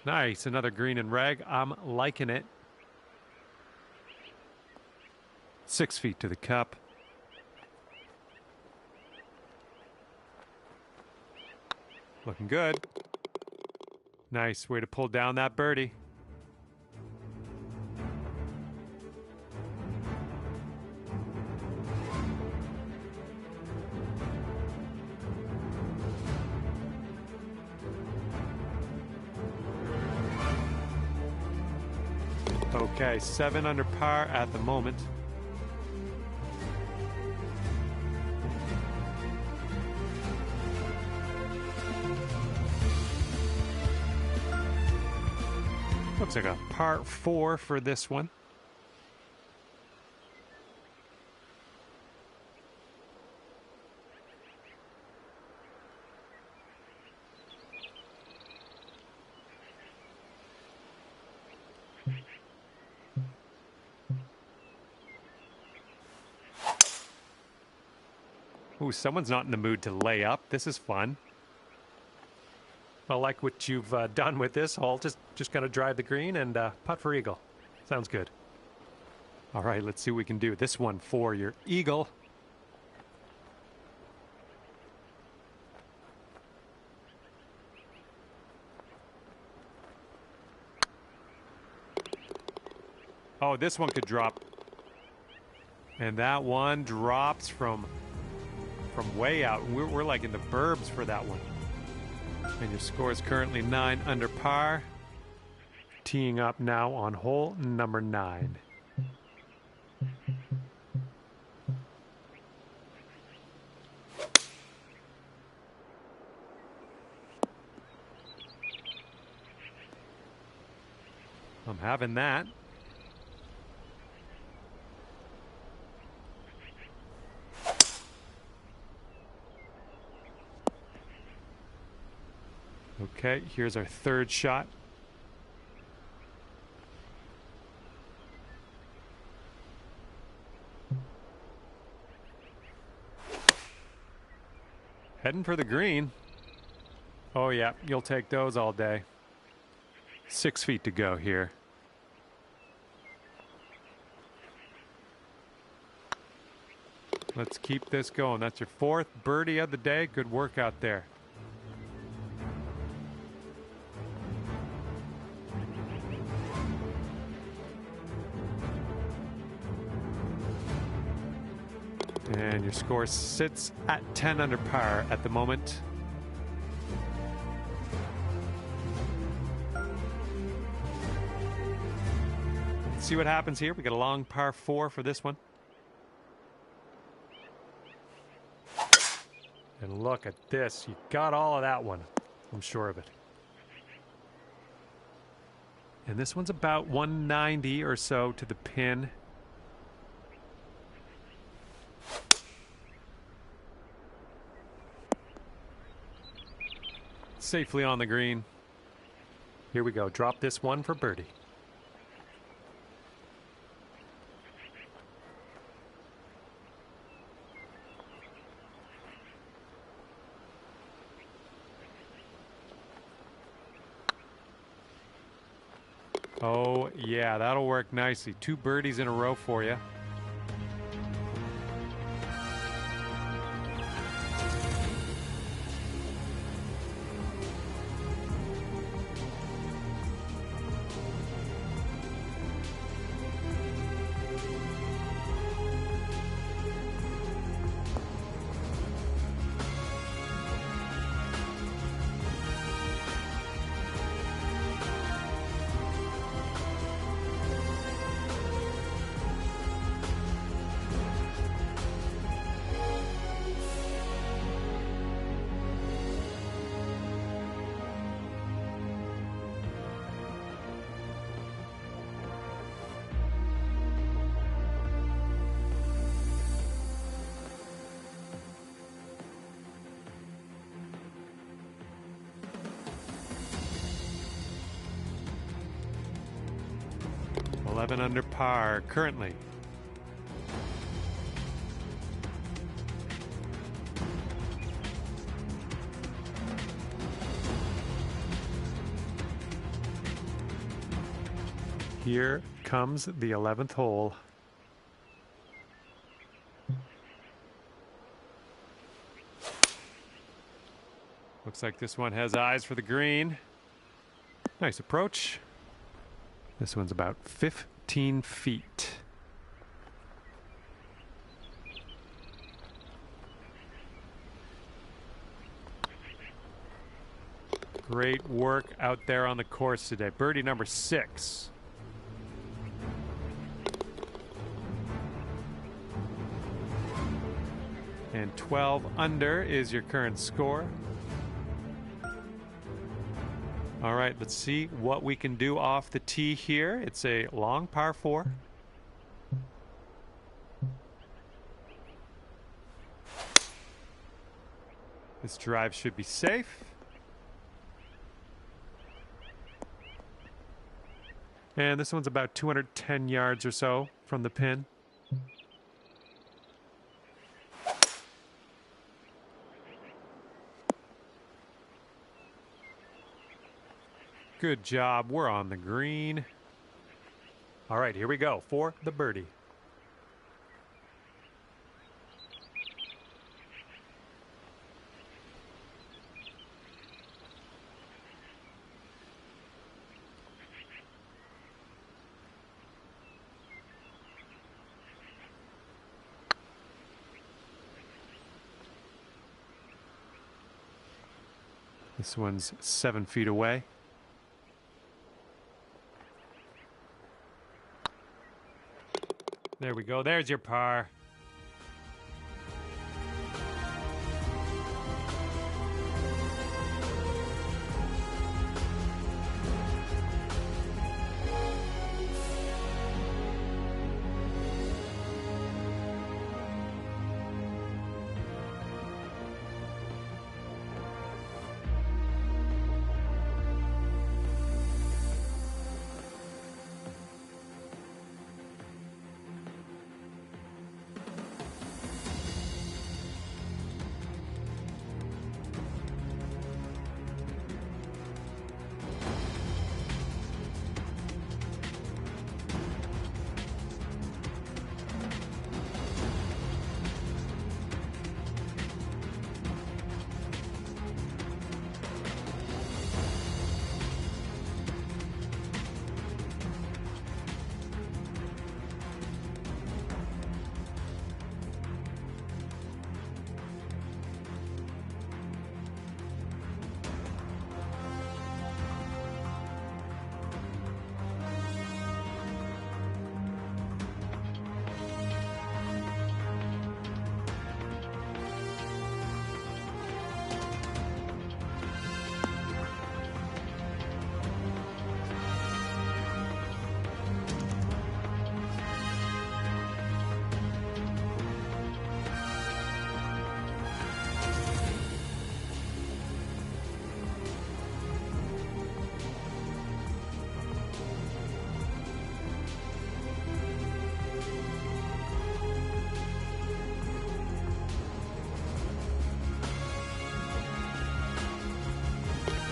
Nice, another green and rag. I'm liking it. 6 feet to the cup. Looking good. Nice way to pull down that birdie. Okay, 7 under par at the moment. Looks like a par 4 for this one. Ooh, someone's not in the mood to lay up. This is fun. I like what you've done with this hole. Just gonna drive the green and putt for eagle. Sounds good. All right, let's see what we can do. This one for your eagle. Oh, this one could drop. And that one drops from way out. We're like in the burbs for that one. And your score is currently 9 under par. Teeing up now on hole number 9. I'm having that. Okay, here's our 3rd shot. Heading for the green. Oh yeah, you'll take those all day. 6 feet to go here. Let's keep this going. That's your 4th birdie of the day. Good work out there. And your score sits at 10 under par at the moment. Let's see what happens here. We got a long par 4 for this one. And look at this. You got all of that one. I'm sure of it. And this one's about 190 or so to the pin. Safely on the green. Here we go. Drop this one for birdie. Oh, yeah, that'll work nicely. 2 birdies in a row for you. $11 under par currently. Here comes the 11th hole. Looks like this one has eyes for the green. Nice approach. This one's about 15 feet. Great work out there on the course today. Birdie number 6. And 12 under is your current score. All right, let's see what we can do off the tee here. It's a long par 4. This drive should be safe. And this one's about 210 yards or so from the pin. Good job. We're on the green. All right, here we go for the birdie. This one's 7 feet away. There we go. There's your par.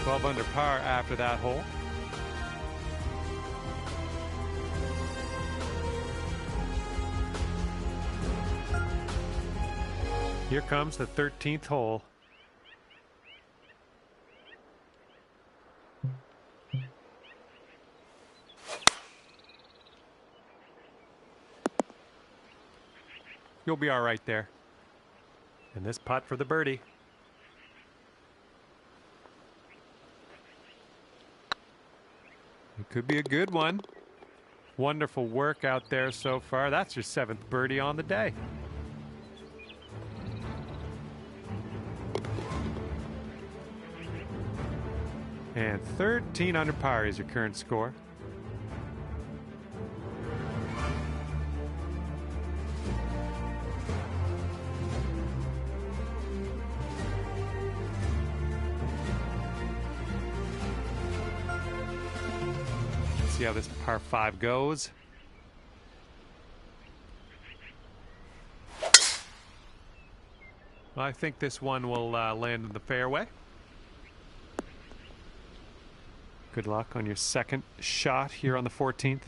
12 under par after that hole. Here comes the 13th hole. You'll be all right there. And this putt for the birdie. It could be a good one. Wonderful work out there so far. That's your 7th birdie on the day. And 13 under par is your current score. Let's see how this par 5 goes. Well, I think this one will land in the fairway. Good luck on your second shot here on the 14th.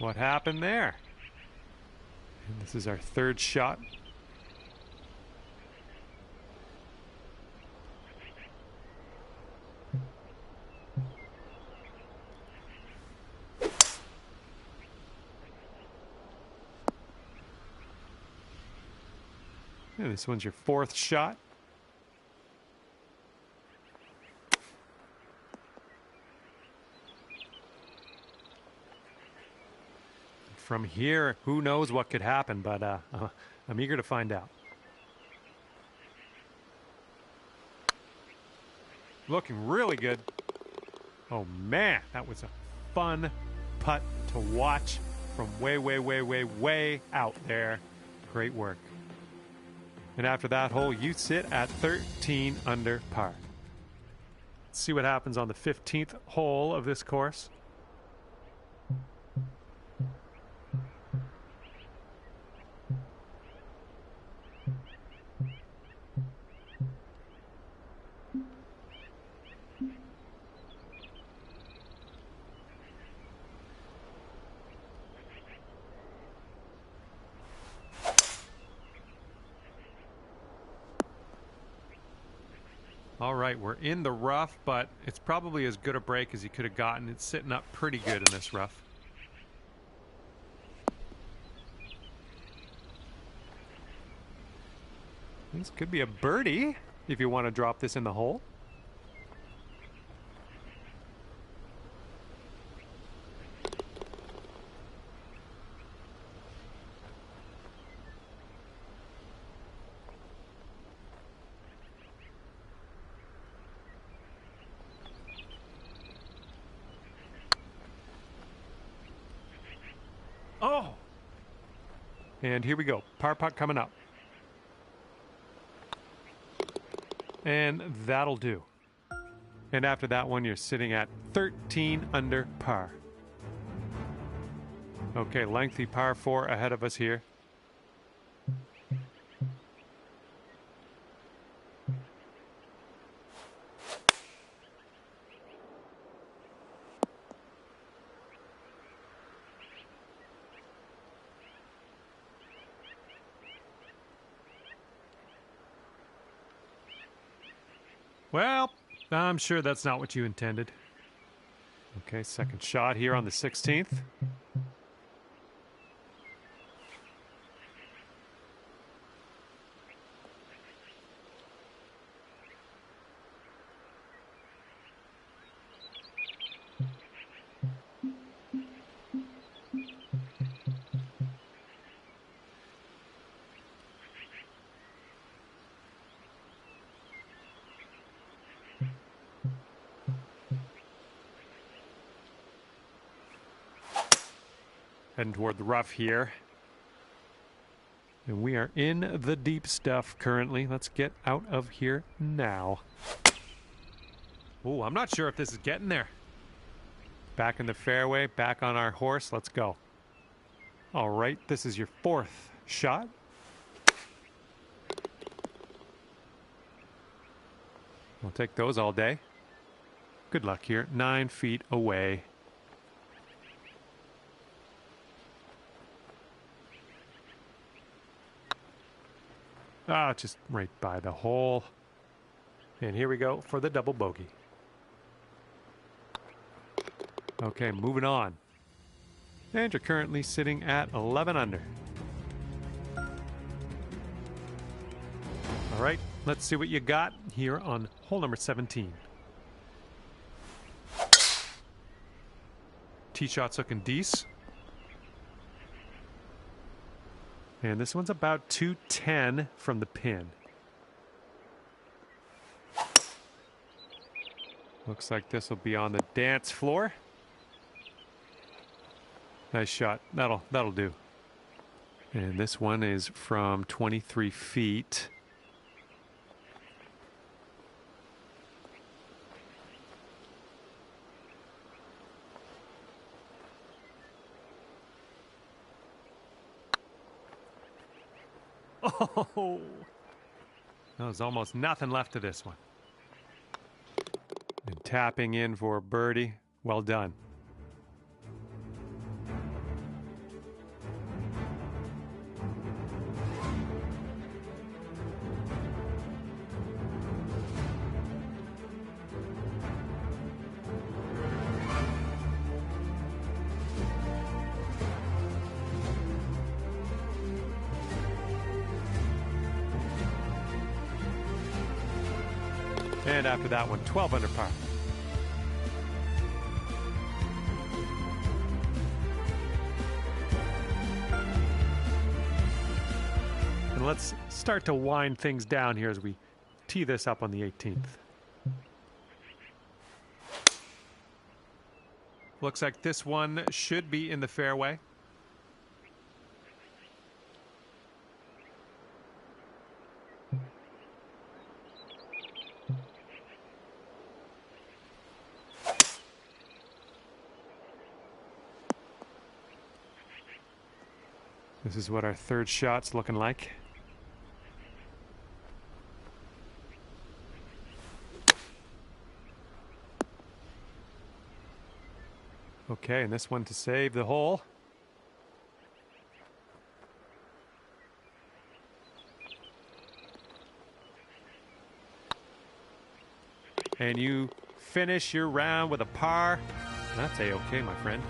What happened there? And this is our 3rd shot. And this one's your 4th shot. From here, who knows what could happen, but I'm eager to find out. Looking really good. Oh man, that was a fun putt to watch from way out there. Great work. And after that hole, you sit at 13 under par. Let's see what happens on the 15th hole of this course. All right, we're in the rough, but it's probably as good a break as you could have gotten. It's sitting up pretty good in this rough. This could be a birdie if you want to drop this in the hole. Oh! And here we go. Par putt coming up. And that'll do. And after that one, you're sitting at 13 under par. Okay, lengthy par 4 ahead of us here. Well, I'm sure that's not what you intended. Okay, second shot here on the 16th. Heading toward the rough here. And we are in the deep stuff currently. Let's get out of here now. Oh, I'm not sure if this is getting there. Back in the fairway, back on our horse. Let's go. All right, this is your 4th shot. We'll take those all day. Good luck here. 9 feet away. Ah, just right by the hole. And here we go for the double bogey. Okay, moving on. And you're currently sitting at 11 under. All right, let's see what you got here on hole number 17. Tee shot's looking decent. And this one's about 210 from the pin. Looks like this will be on the dance floor. Nice shot. That'll do. And this one is from 23 feet. Oh, there's almost nothing left of this one. And tapping in for birdie. Well done. And after that one, 12 under par. And let's start to wind things down here as we tee this up on the 18th. Looks like this one should be in the fairway. This is what our 3rd shot's looking like. Okay, and this one to save the hole. And you finish your round with a par. That's A-okay, my friend.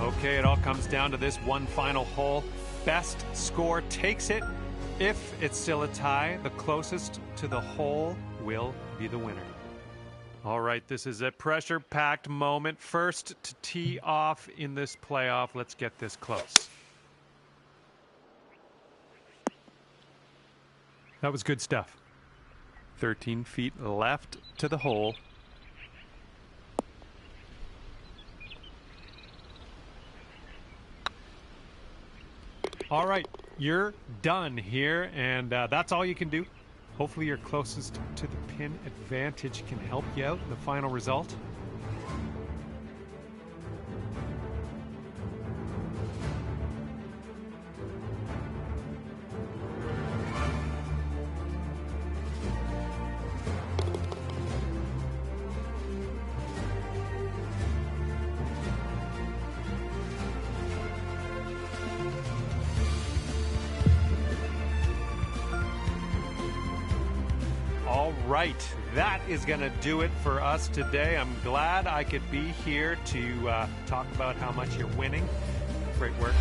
Okay, it all comes down to this one final hole. Best score takes it. If it's still a tie, the closest to the hole will be the winner. All right, this is a pressure-packed moment. First to tee off in this playoff. Let's get this close. That was good stuff. 13 feet left to the hole. All right, you're done here, and that's all you can do. Hopefully your closest to the pin advantage can help you out in the final result. All right, that is going to do it for us today. I'm glad I could be here to talk about how much you're winning. Great work.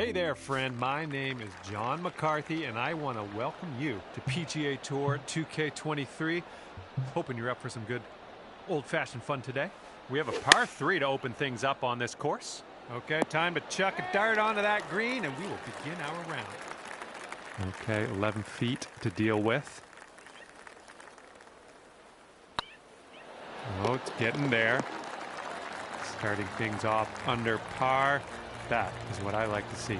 Hey there, friend. My name is John McCarthy, and I want to welcome you to PGA Tour 2K23. Hoping you're up for some good old-fashioned fun today. We have a par 3 to open things up on this course. Okay, time to chuck a dart onto that green, and we will begin our round. Okay, 11 feet to deal with. Oh, it's getting there. Starting things off under par. That is what I like to see.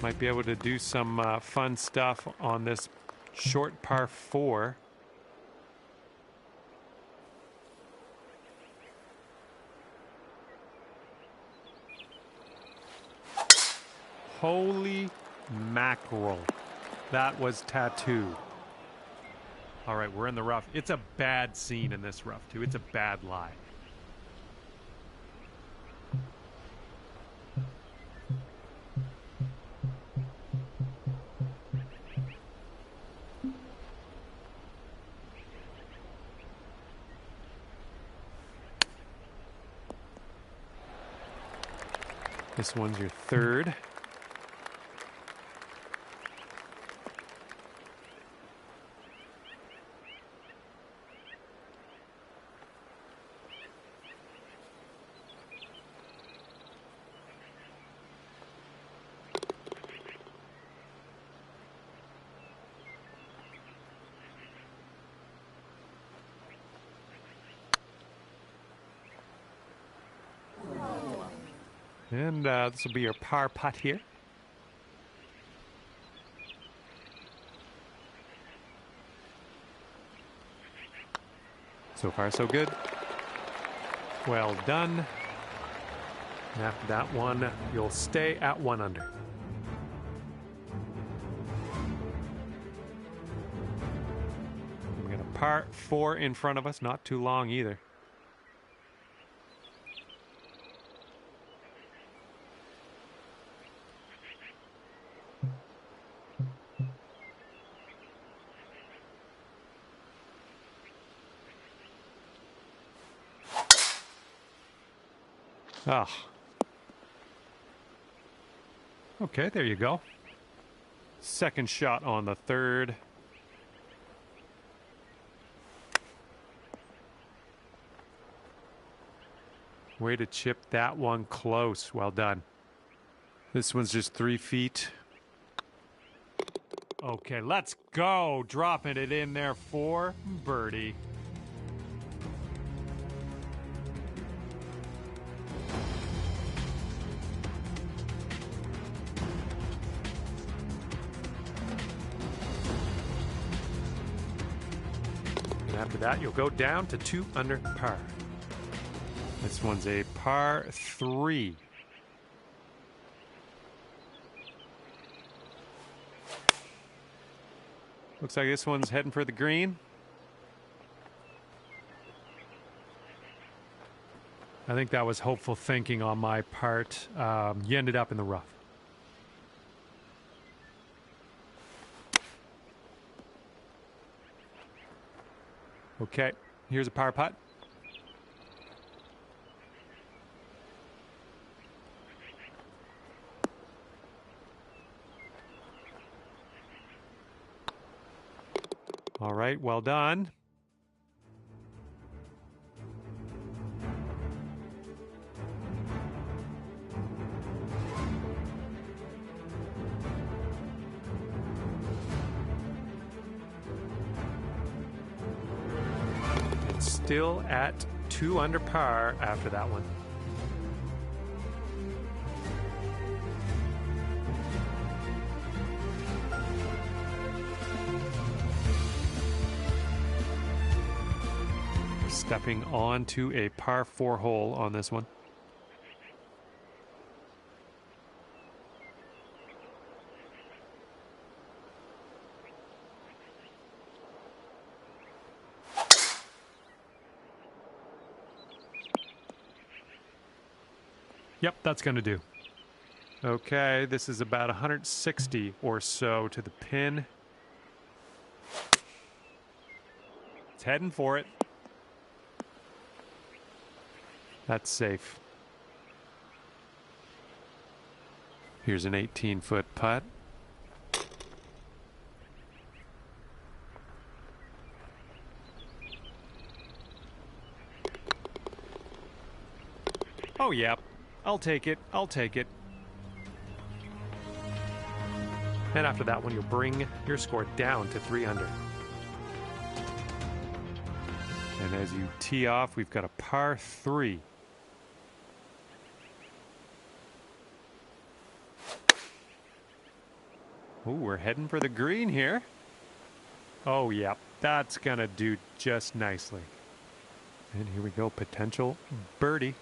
Might be able to do some fun stuff on this short par 4. Holy mackerel. That was tattooed. All right, we're in the rough. It's a bad scene in this rough, too. It's a bad lie. This one's your third. And this will be your par putt here. So far, so good. Well done. And after that one, you'll stay at 1 under. We got a par 4 in front of us, not too long either. Ah. Okay, there you go. Second shot on the third. Way to chip that one close. Well done. This one's just 3 feet. Okay, let's go. Dropping it in there for birdie. After that, you'll go down to 2 under par. This one's a par 3. Looks like this one's heading for the green. I think that was hopeful thinking on my part. You ended up in the rough. Okay, here's a par putt. All right, well done. Still at 2 under par after that one. We're stepping onto a par 4 hole on this one. Yep, that's going to do. Okay, this is about 160 or so to the pin. It's heading for it. That's safe. Here's an 18-foot putt. Oh, yeah. I'll take it. I'll take it. And after that one, you'll bring your score down to 3 under. And as you tee off, we've got a par 3. Oh, we're heading for the green here. Oh, yeah. That's going to do just nicely. And here we go. Potential birdie.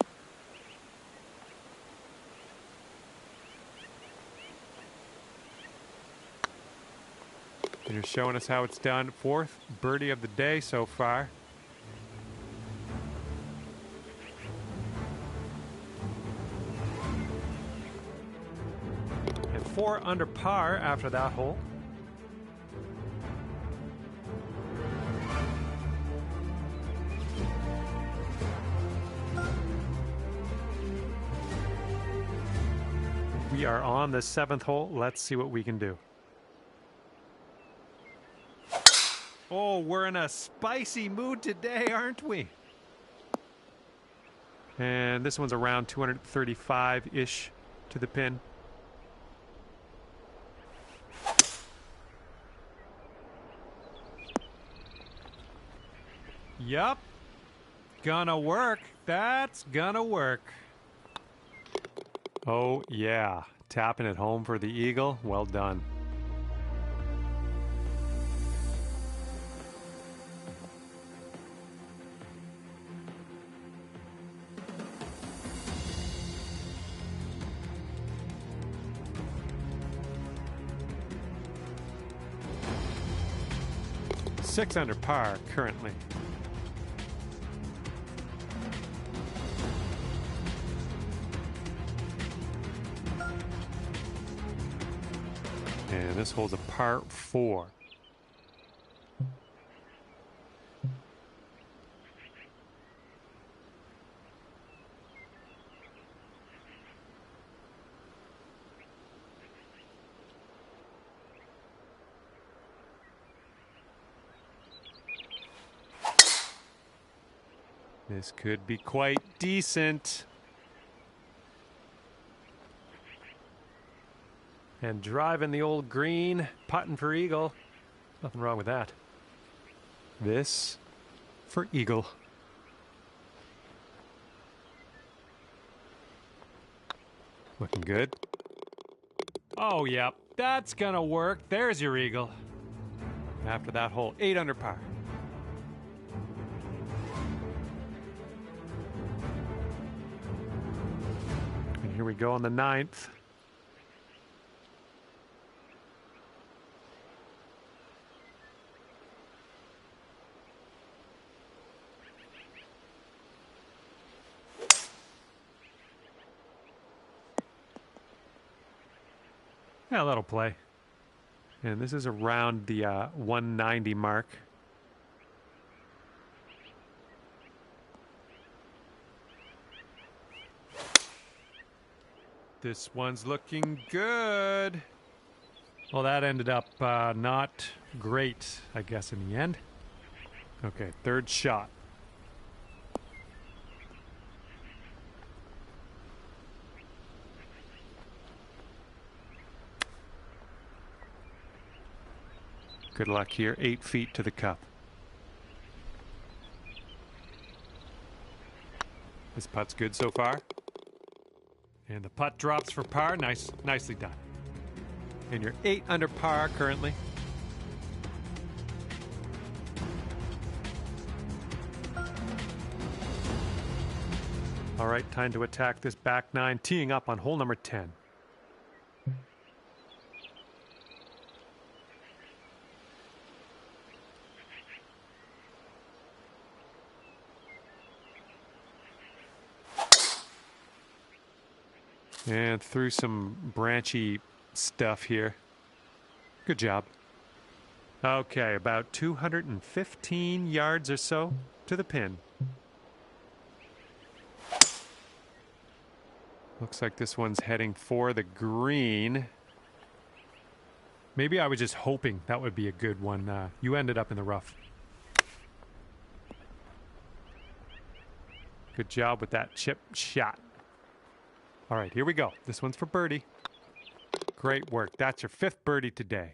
And you're showing us how it's done. 4th birdie of the day so far. And 4 under par after that hole. We are on the 7th hole. Let's see what we can do. Oh, we're in a spicy mood today, aren't we? And this one's around 235-ish to the pin. Yup. Gonna work. That's gonna work. Oh, yeah. Tapping it home for the eagle. Well done. Six under par currently. And this holds a par 4. This could be quite decent. And driving the old green, putting for eagle. Nothing wrong with that. This for eagle. Looking good. Oh, yeah, that's gonna work. There's your eagle. After that hole, 8 under par. And here we go on the 9th. Yeah, that'll play. And this is around the 190 mark. This one's looking good. Well, that ended up not great, I guess, in the end. Okay, 3rd shot. Good luck here. 8 feet to the cup. This putt's good so far. And the putt drops for par. Nicely done. And you're 8 under par currently. All right, time to attack this back 9, teeing up on hole number 10. And through some branchy stuff here. Good job. Okay, about 215 yards or so to the pin. Looks like this one's heading for the green. Maybe I was just hoping that would be a good one. You ended up in the rough. Good job with that chip shot. All right, here we go. This one's for birdie. Great work. That's your 5th birdie today.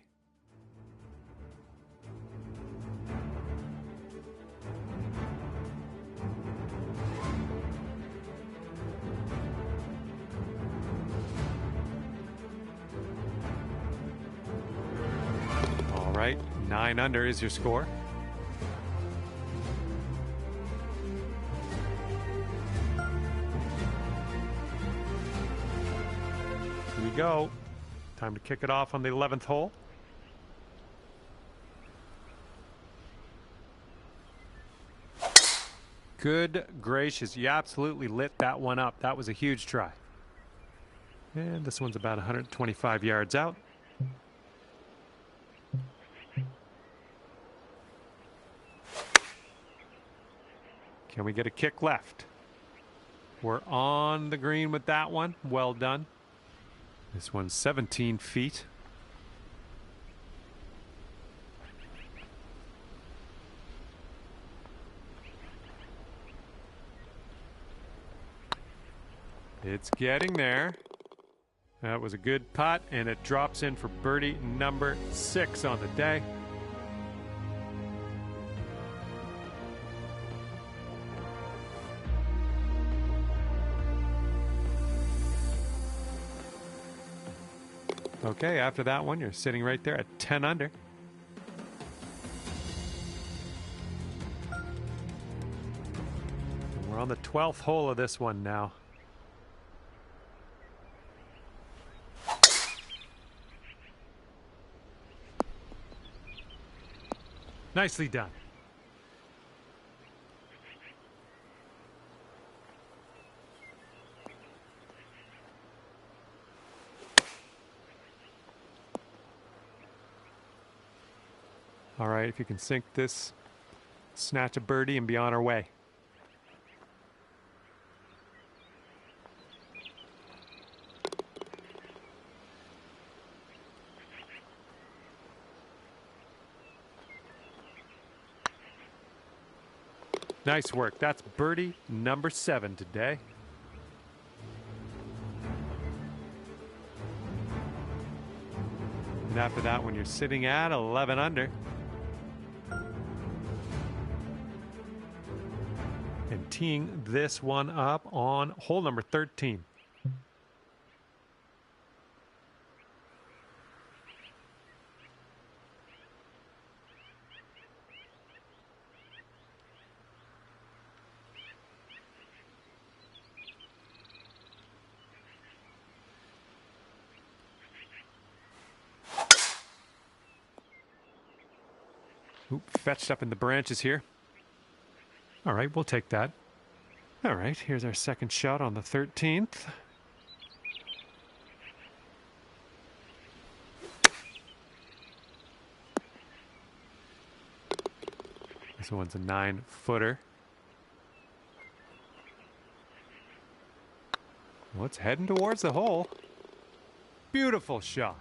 All right, 9 under is your score. Here we go. Time to kick it off on the 11th hole. Good gracious, you absolutely lit that one up. That was a huge try. And this one's about 125 yards out. Can we get a kick left? We're on the green with that one. Well done. This one's 17 feet. It's getting there. That was a good putt, and it drops in for birdie number 6 on the day. Okay, after that one, you're sitting right there at 10 under. We're on the 12th hole of this one now. Nicely done. All right, if you can sink this, snatch a birdie and be on our way. Nice work. That's birdie number 7 today. And after that one, you're sitting at 11 under. And teeing this one up on hole number 13. Oop, fetched up in the branches here. All right, we'll take that. All right, here's our second shot on the 13th. This one's a 9-footer. Well, it's heading towards the hole. Beautiful shot.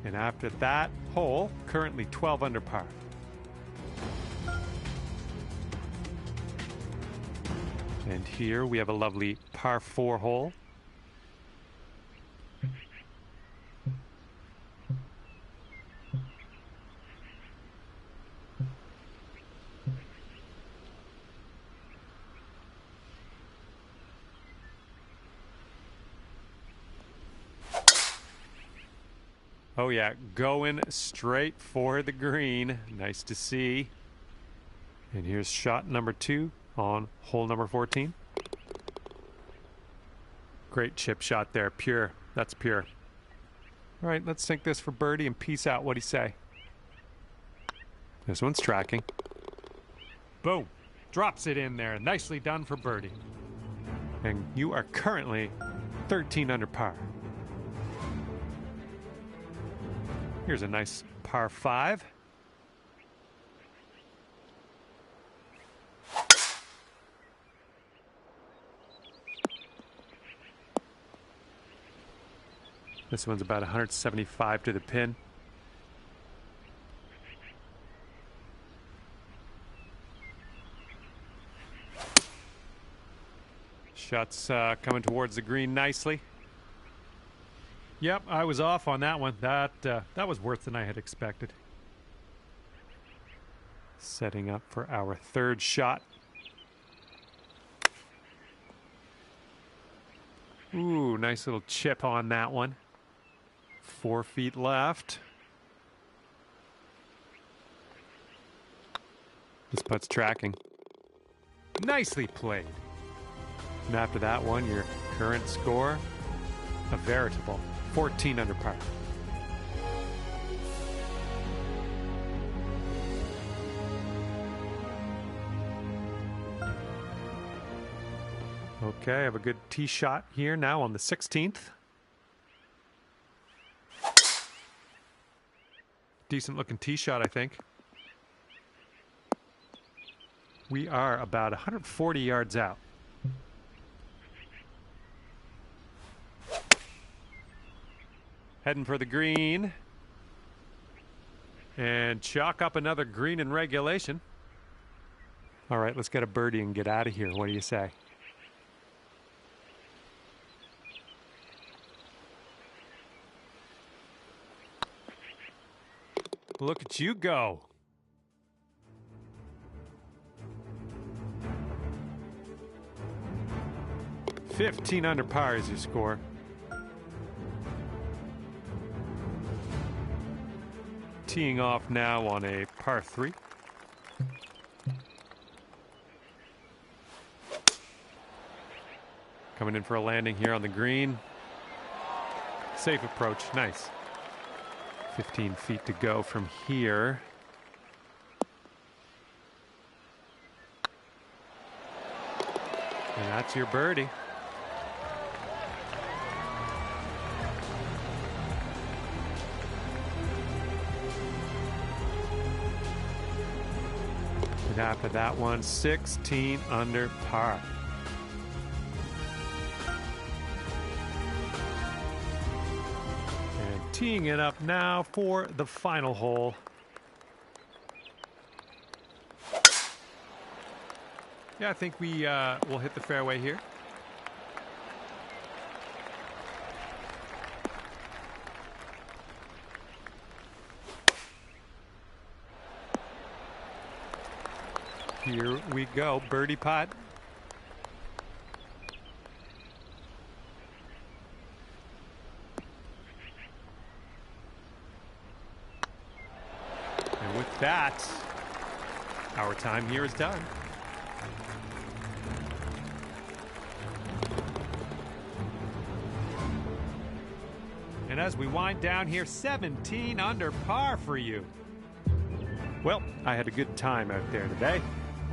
And after that hole, currently 12 under par. And here we have a lovely par 4 hole. Oh yeah, going straight for the green. Nice to see. And here's shot number 2 on hole number 14. Great chip shot there. Pure. That's pure. All right, let's sink this for birdie and peace out. What'd he say? This one's tracking. Boom. Drops it in there. Nicely done for birdie. And you are currently 13 under par. Here's a nice par 5. This one's about 175 to the pin. Shots coming towards the green nicely. Yep, I was off on that one. That was worse than I had expected. Setting up for our third shot. Ooh, nice little chip on that one. 4 feet left. This putt's tracking. Nicely played. And after that one, your current score, a veritable 14 under par. Okay, I have a good tee shot here now on the 16th. Decent looking tee shot, I think. We are about 140 yards out. Heading for the green. And chalk up another green in regulation. All right, let's get a birdie and get out of here. What do you say? Look at you go. $15 under par is your score. Teeing off now on a par 3. Coming in for a landing here on the green. Safe approach, nice. 15 feet to go from here. And that's your birdie. And after that one, 16 under par. And teeing it up now for the final hole. Yeah, I think we will hit the fairway here. Here we go, birdie putt. And with that, our time here is done. And as we wind down here, 17 under par for you. Well, I had a good time out there today.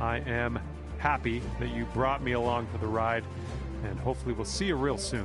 I am happy that you brought me along for the ride, and hopefully we'll see you real soon.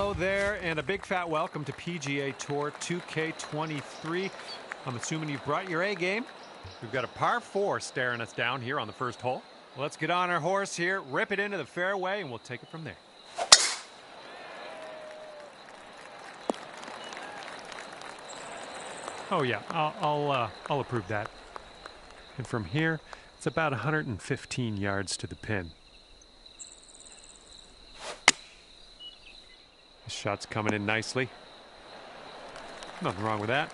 hello there, and a big fat welcome to PGA Tour 2K23. I'm assuming you've brought your A game. We've got a par 4 staring us down here on the first hole. Let's get on our horse here, rip it into the fairway, and we'll take it from there. Oh yeah, I'll approve that. And from here, it's about 115 yards to the pin. This shot's coming in nicely. Nothing wrong with that.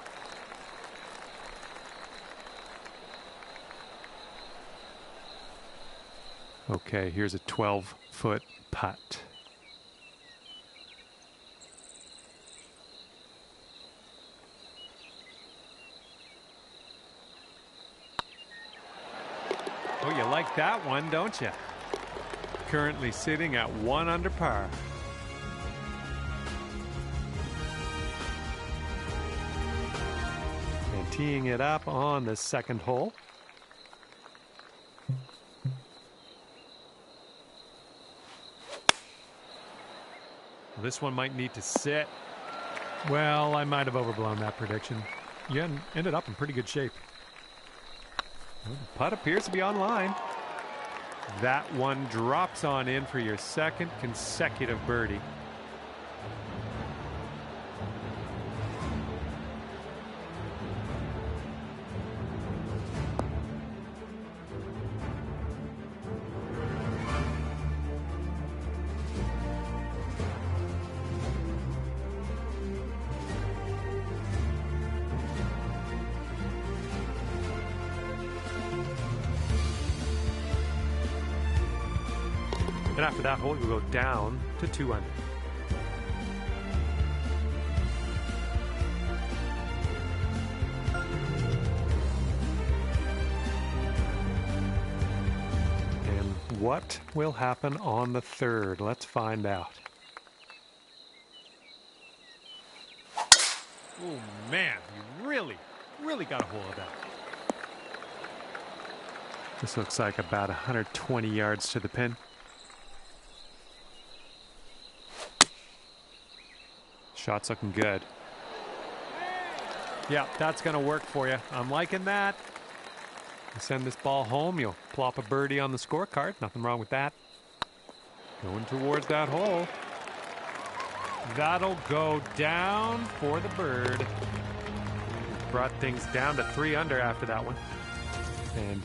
Okay, here's a 12-foot putt. Oh, you like that one, don't you? Currently sitting at 1 under par. And teeing it up on the second hole. This one might need to sit. Well, I might have overblown that prediction. You ended up in pretty good shape. Well, the putt appears to be on line. That one drops on in for your second consecutive birdie. And after that hole, you'll go down to 2 under. And what will happen on the third? Let's find out. Oh man, you really got a hold of that. This looks like about 120 yards to the pin. Shot's looking good. Yeah, that's going to work for you. I'm liking that. You send this ball home, you'll plop a birdie on the scorecard. Nothing wrong with that. Going towards that hole. That'll go down for the bird. Brought things down to 3 under after that one. And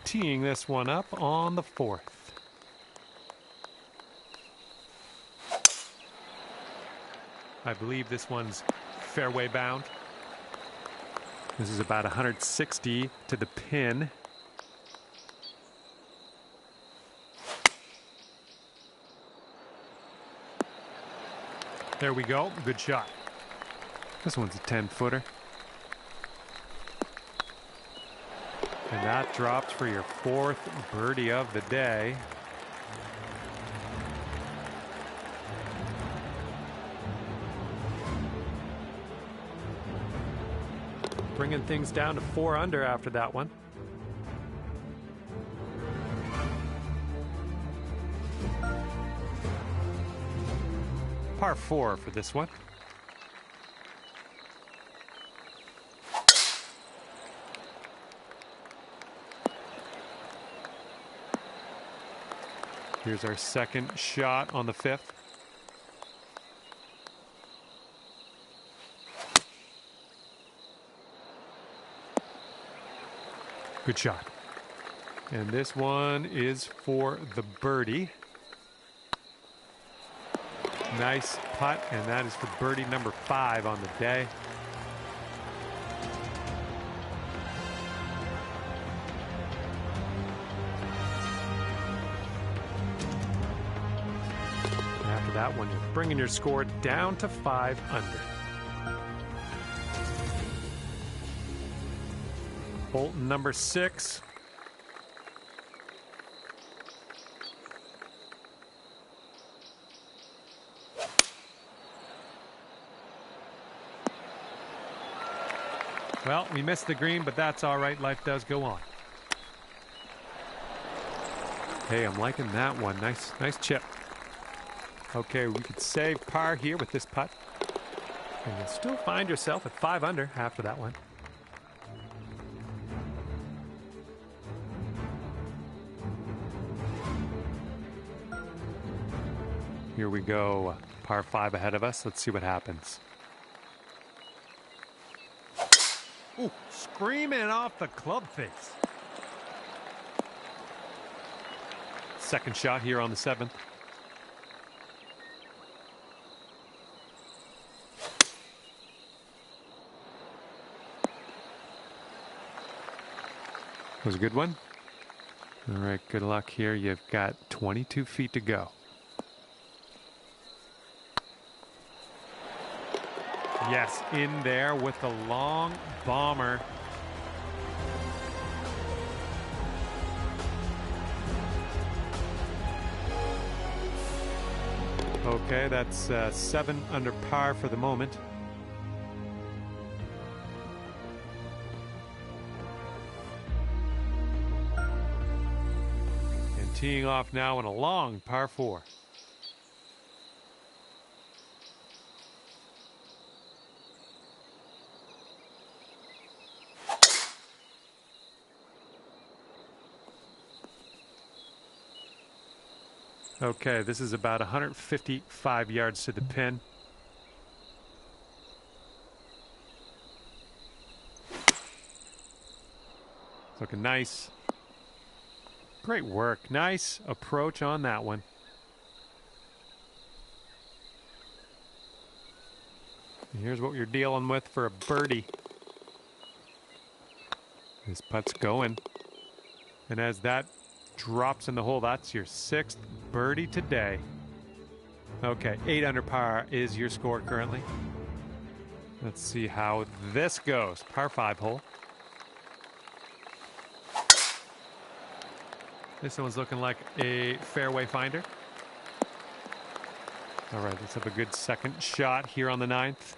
teeing this one up on the 4th. I believe this one's fairway bound. This is about 160 to the pin. There we go. Good shot. This one's a 10-footer. And that drops for your 4th birdie of the day. Bringing things down to 4 under after that one. Par 4 for this one. Here's our second shot on the 5th. Good shot. And this one is for the birdie. Nice putt, and that is for birdie number 5 on the day. And after that one, you're bringing your score down to 5 under. Hole number 6. Well, we missed the green, but that's all right. Life does go on. Hey, I'm liking that one. Nice chip. Okay, we could save par here with this putt. And you'll still find yourself at 5 under after that one. Here we go. Par 5 ahead of us. Let's see what happens. Ooh, screaming off the club face. Second shot here on the 7th. Was a good one. All right, good luck here. You've got 22 feet to go. Yes, in there with the long bomber. Okay, that's 7 under par for the moment. And teeing off now in a long par 4. Okay, this is about 155 yards to the pin. Looking nice. Great work. Nice approach on that one. And here's what you're dealing with for a birdie. This putt's going. And as that drops in the hole, that's your 6th birdie today. Okay, 8 under par is your score currently. Let's see how this goes. Par 5 hole. This one's looking like a fairway finder. All right, let's have a good second shot here on the 9th.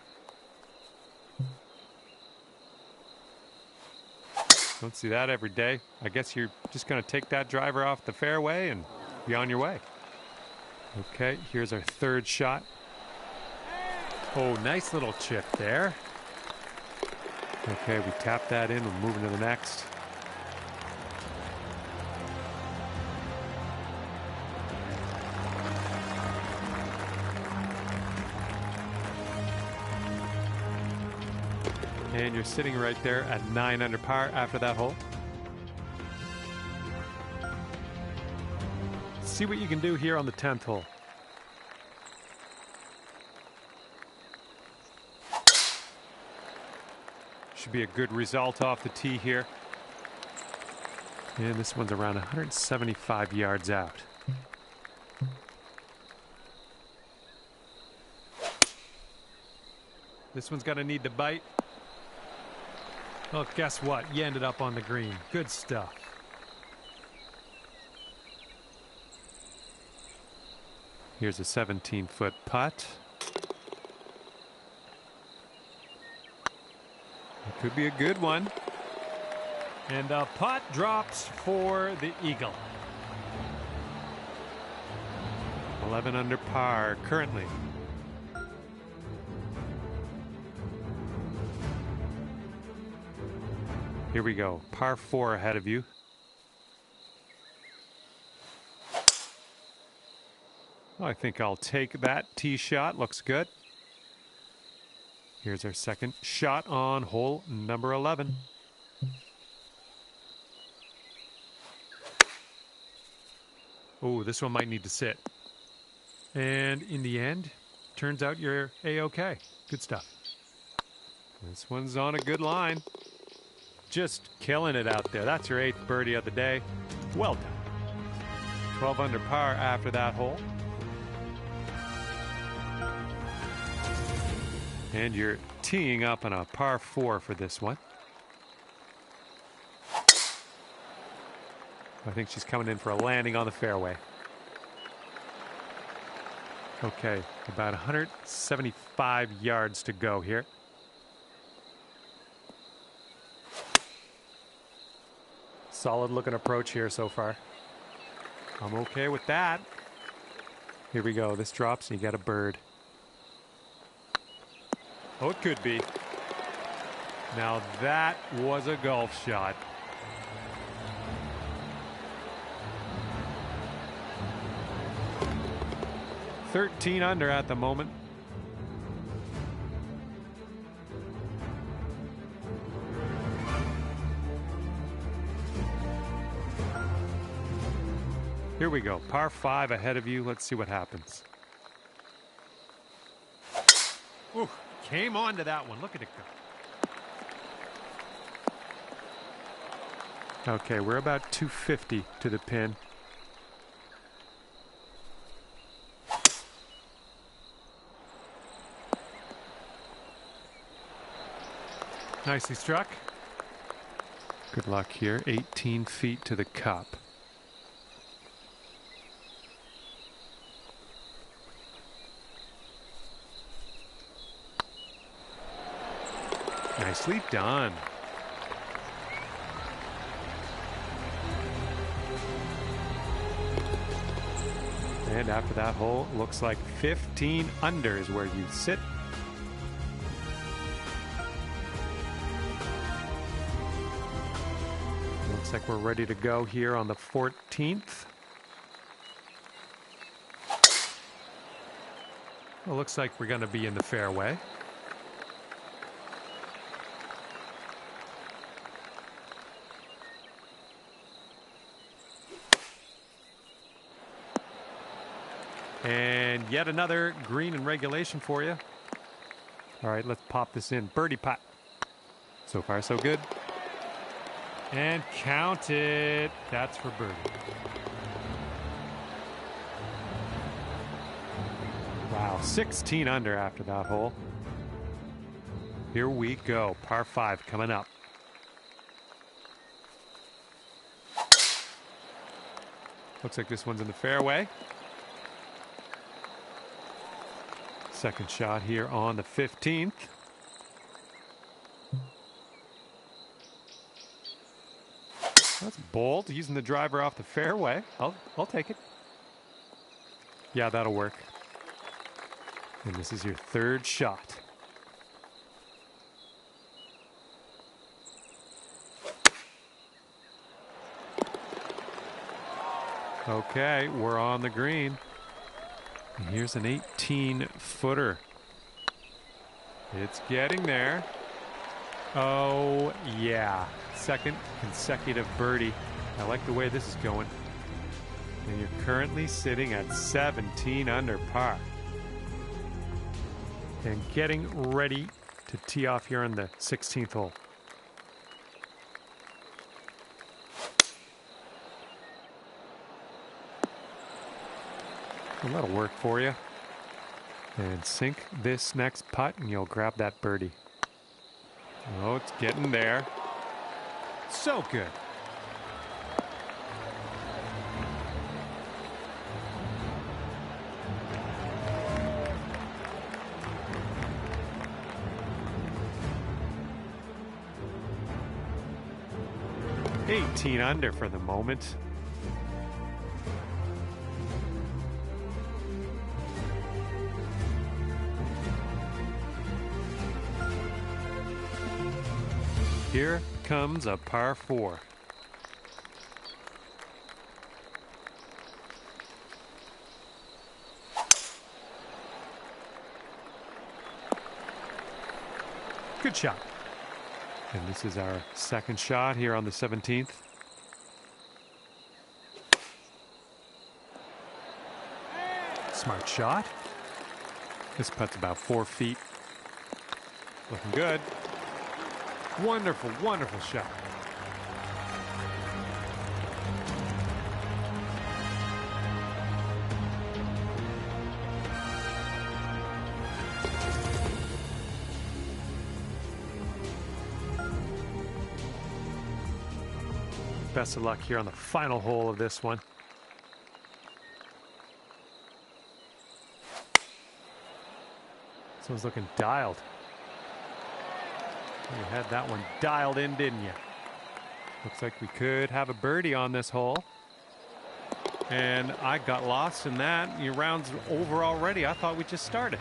Don't see that every day. I guess you're just going to take that driver off the fairway and be on your way. Okay, here's our 3rd shot. Oh, nice little chip there. Okay, we tap that in. We're moving to the next. And you're sitting right there at 9 under par after that hole. See what you can do here on the 10th hole. Should be a good result off the tee here. And this one's around 175 yards out. This one's gonna need to bite. Well, guess what? You ended up on the green. Good stuff. Here's a 17-foot putt. It could be a good one. And a putt drops for the eagle. 11 under par currently. Here we go. Par 4 ahead of you. I think I'll take that tee shot. Looks good. Here's our second shot on hole number 11. Oh, this one might need to sit. And in the end, turns out you're A-okay. Good stuff. This one's on a good line. Just killing it out there. That's your 8th birdie of the day. Well done. 12 under par after that hole. And you're teeing up on a par 4 for this one. I think she's coming in for a landing on the fairway. Okay, about 175 yards to go here. Solid looking approach here so far. I'm okay with that. Here we go. This drops and you got a bird. Oh, it could be. Now that was a golf shot. $13 under at the moment. Here we go. Par 5 ahead of you. Let's see what happens. Ooh, came onto that one. Look at it go. Okay, we're about 250 to the pin. Nicely struck. Good luck here. 18 feet to the cup. Nicely done. And after that hole, looks like 15 under is where you sit. Looks like we're ready to go here on the 14th. Well, looks like we're going to be in the fairway. And yet another green in regulation for you. All right, let's pop this in. Birdie putt. So far, so good. And count it. That's for birdie. Wow, 16 under after that hole. Here we go. Par 5 coming up. Looks like this one's in the fairway. Second shot here on the 15th. That's bold, using the driver off the fairway. I'll take it. Yeah, that'll work. And this is your third shot. Okay, we're on the green. And here's an 18-footer. It's getting there. Oh, yeah. Second consecutive birdie. I like the way this is going. And you're currently sitting at 17 under par. And getting ready to tee off here on the 16th hole. Well, that'll work for you. And sink this next putt and you'll grab that birdie. Oh, it's getting there. So good. $18 under for the moment. Here comes a par 4. Good shot. And this is our second shot here on the 17th. Smart shot. This putt's about 4 feet. Looking good. Wonderful, wonderful shot. Best of luck here on the final hole of this one. This one's looking dialed. You had that one dialed in, didn't you? Looks like we could have a birdie on this hole. And I got lost in that. Your round's over already. I thought we just started.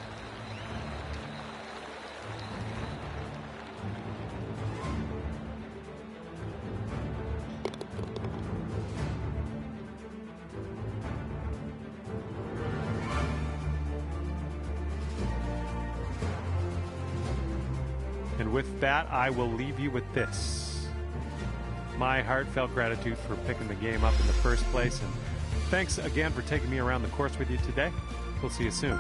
And with that, I will leave you with this. My heartfelt gratitude for picking the game up in the first place, and thanks again for taking me around the course with you today. We'll see you soon.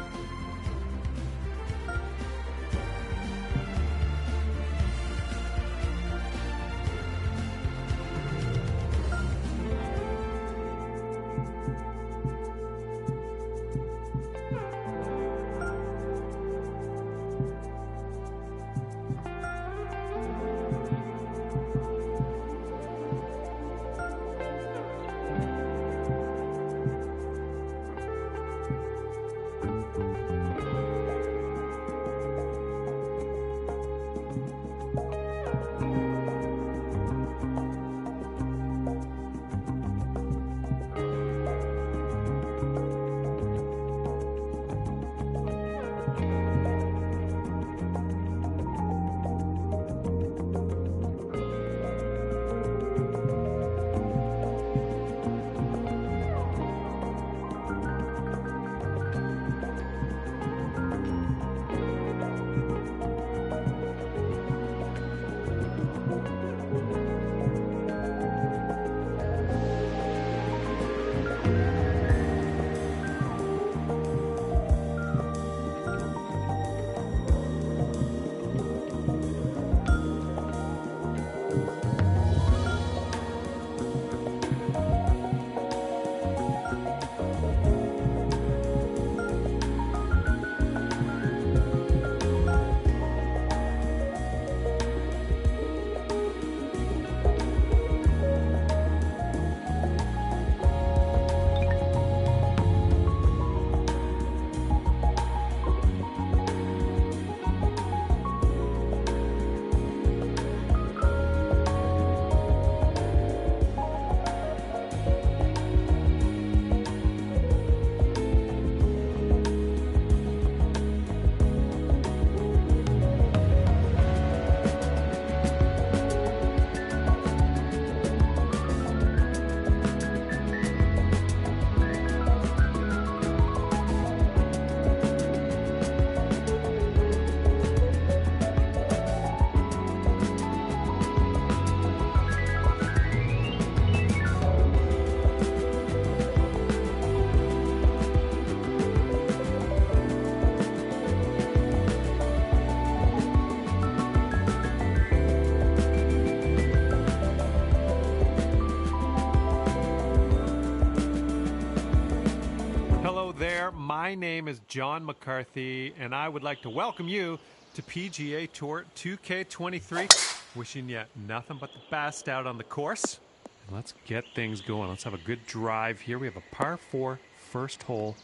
My name is John McCarthy, and I would like to welcome you to PGA Tour 2K23. Wishing you nothing but the best out on the course. And let's get things going. Let's have a good drive here. We have a par 4 first hole.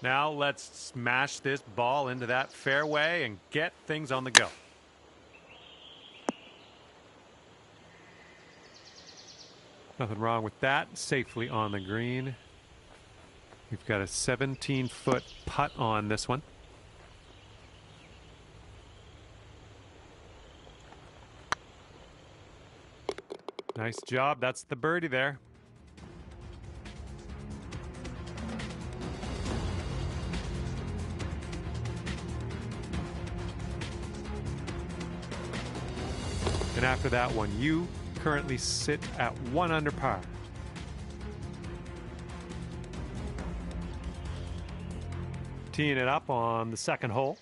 Now let's smash this ball into that fairway and get things on the go. Nothing wrong with that. Safely on the green. We've got a 17-foot putt on this one. Nice job. That's the birdie there. And after that one, you currently sit at 1 under par. Teeing it up on the second hole.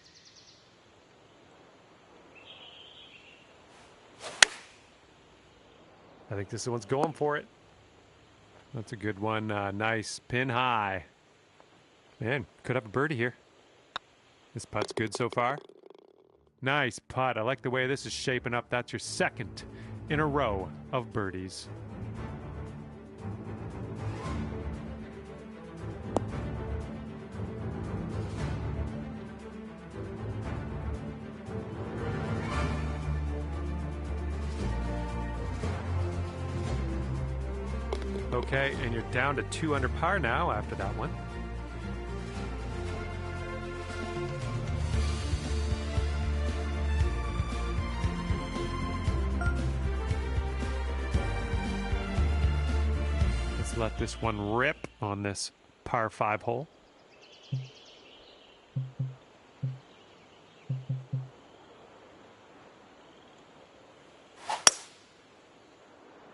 I think this one's going for it. That's a good one. Nice pin high. Man, could have a birdie here. This putt's good so far. Nice putt. I like the way this is shaping up. That's your second in a row of birdies. Okay, and you're down to 2 under par now after that one. Let's let this one rip on this par 5 hole.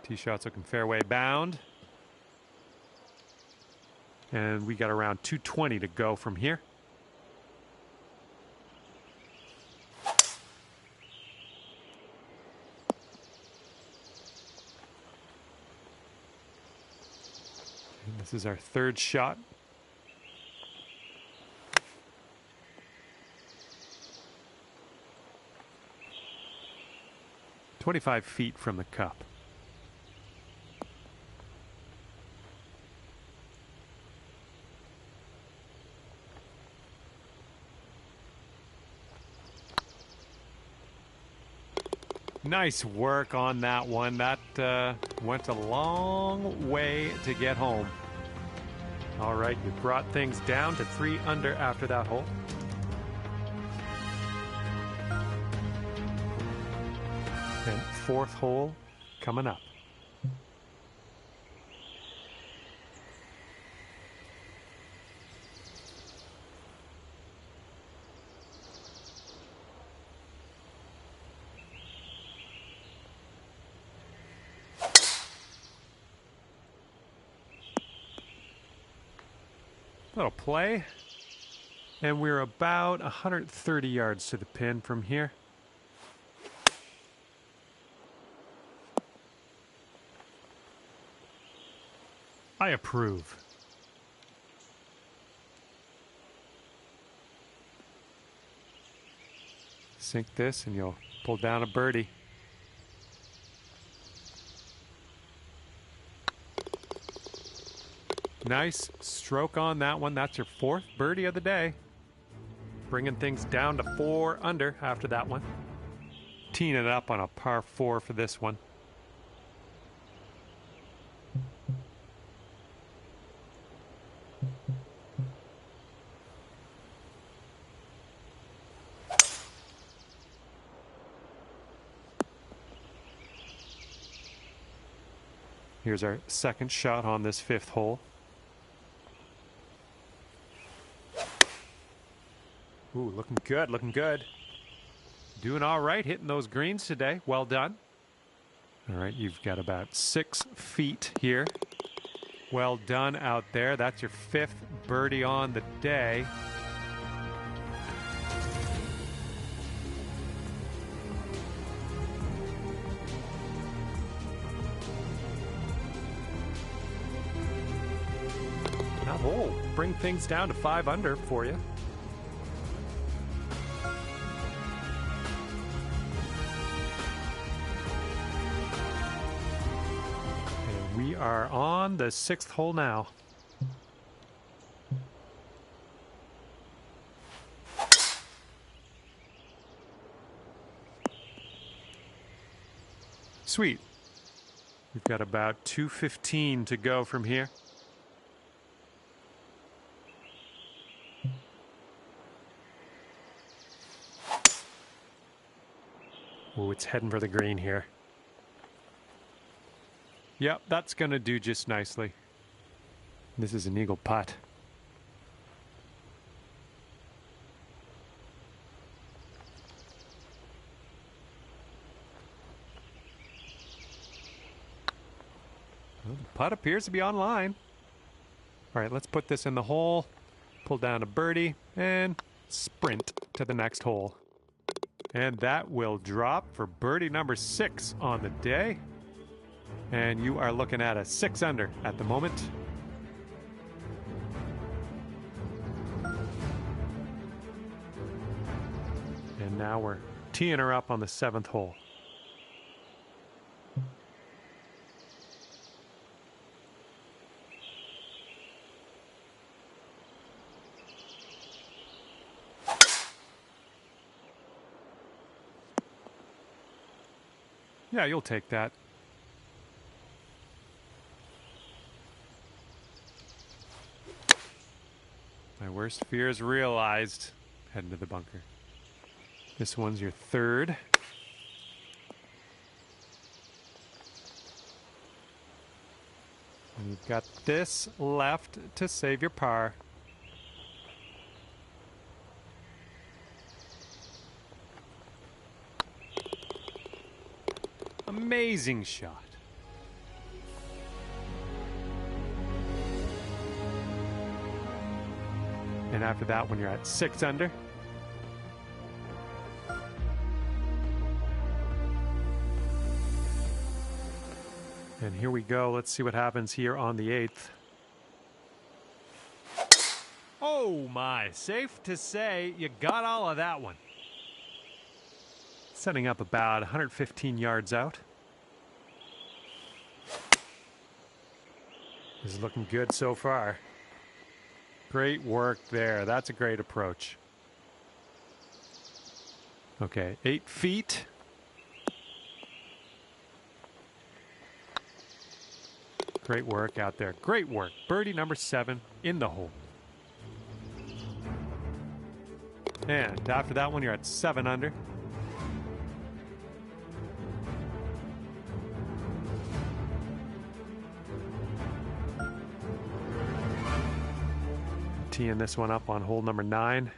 Tee shot's looking fairway bound. And we got around 220 to go from here. And this is our third shot. "25 feet from the cup." Nice work on that one. That went a long way to get home. All right, you brought things down to 3 under after that hole. And 4th hole coming up. Little play, and we're about 130 yards to the pin from here. I approve. Sink this and you'll pull down a birdie. Nice stroke on that one. That's your 4th birdie of the day. Bringing things down to 4 under after that one. Teeing it up on a par 4 for this one. Here's our second shot on this 5th hole. Ooh, looking good, looking good. Doing all right, hitting those greens today. Well done. All right, you've got about 6 feet here. Well done out there. That's your 5th birdie on the day. That hole bring things down to 5 under for you. We are on the 6th hole now. Sweet. We've got about 2:15 to go from here. Oh, it's heading for the green here. Yep, that's going to do just nicely. This is an eagle putt. Well, the putt appears to be on line. All right, let's put this in the hole, pull down a birdie, and sprint to the next hole. And that will drop for birdie number 6 on the day. And you are looking at a 6 under at the moment. And now we're teeing her up on the 7th hole. Yeah, you'll take that. My worst fears realized. Heading to the bunker. This one's your third. And you've got this left to save your par. Amazing shot. And after that one, you're at 6 under. And here we go. Let's see what happens here on the 8th. Oh my, safe to say you got all of that one. Setting up about 115 yards out. This is looking good so far. Great work there. That's a great approach. Okay, 8 feet. Great work out there. Great work. Birdie number 7 in the hole. And after that one, you're at 7 under. Teeing this one up on hole number 9.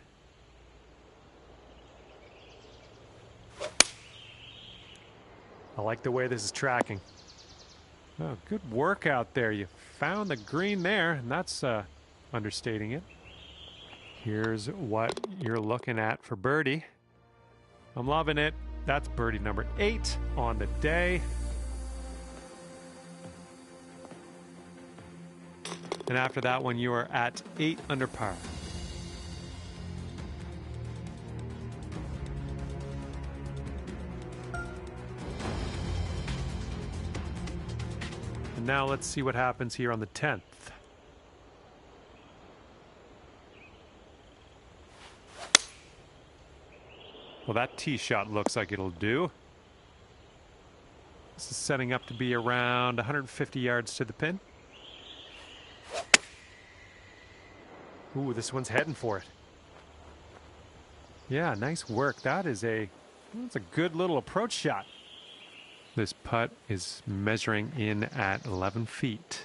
I like the way this is tracking. Oh, good work out there. You found the green there, and that's understating it. Here's what you're looking at for birdie. I'm loving it. That's birdie number 8 on the day. And after that one, you are at 8 under par. And now let's see what happens here on the 10th. Well, that tee shot looks like it'll do. This is setting up to be around 150 yards to the pin. Ooh, this one's heading for it. Yeah, nice work. That's a good little approach shot. This putt is measuring in at 11 feet.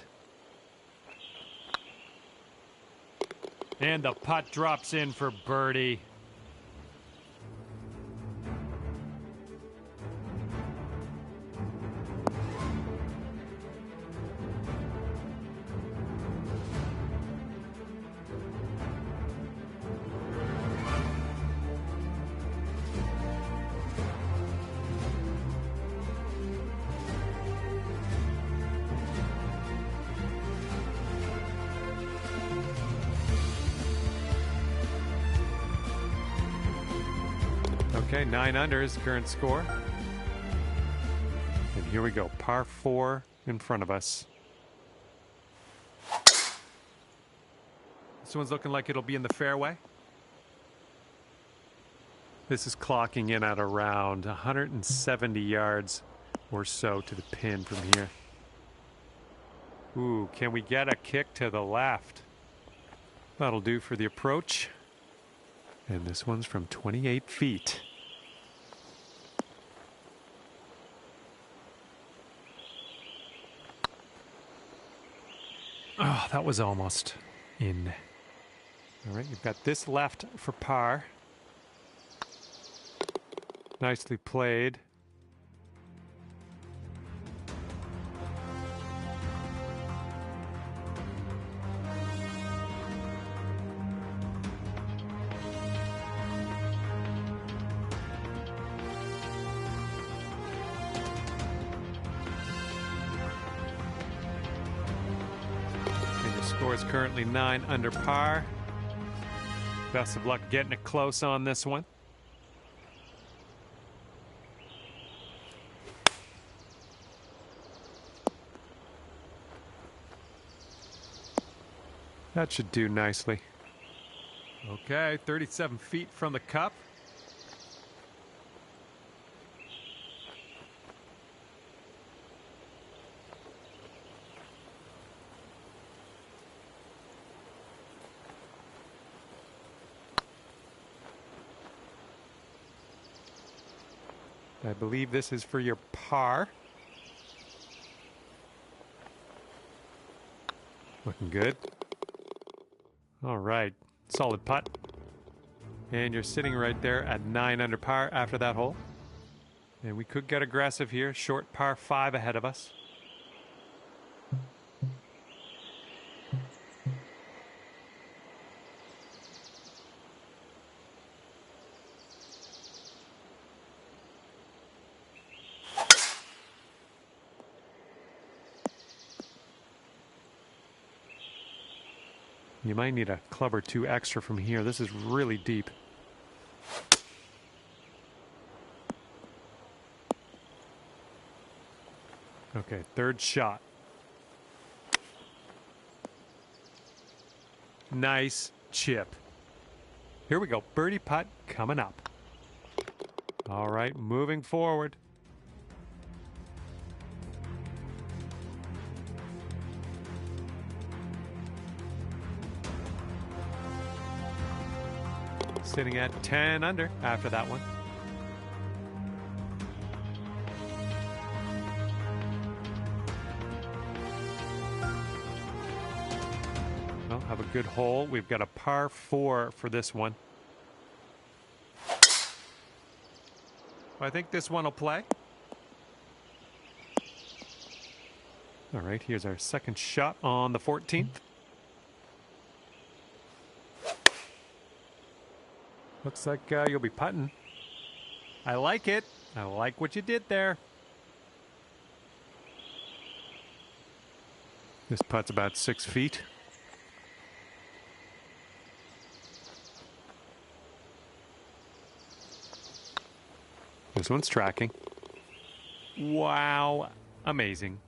And the putt drops in for birdie. Okay, 9 under is current score. And here we go, par 4 in front of us. This one's looking like it'll be in the fairway. This is clocking in at around 170 yards or so to the pin from here. Ooh, can we get a kick to the left? That'll do for the approach. And this one's from 28 feet. Oh, that was almost in. All right, you've got this left for par. Nicely played. Score is currently 9 under par. Best of luck getting it close on this one. That should do nicely. Okay, 37 feet from the cup. I believe this is for your par. Looking good. All right, solid putt. And you're sitting right there at 9 under par after that hole. And we could get aggressive here. Short par 5 ahead of us. You might need a club or two extra from here. This is really deep. Okay, third shot. Nice chip. Here we go. Birdie putt coming up. All right, moving forward. Sitting at 10 under after that one. Well, have a good hole. We've got a par 4 for this one. I think this one will play. All right, here's our second shot on the 14th. Looks like you'll be putting. I like it. I like what you did there. This putt's about 6 feet. This one's tracking. Wow. Amazing.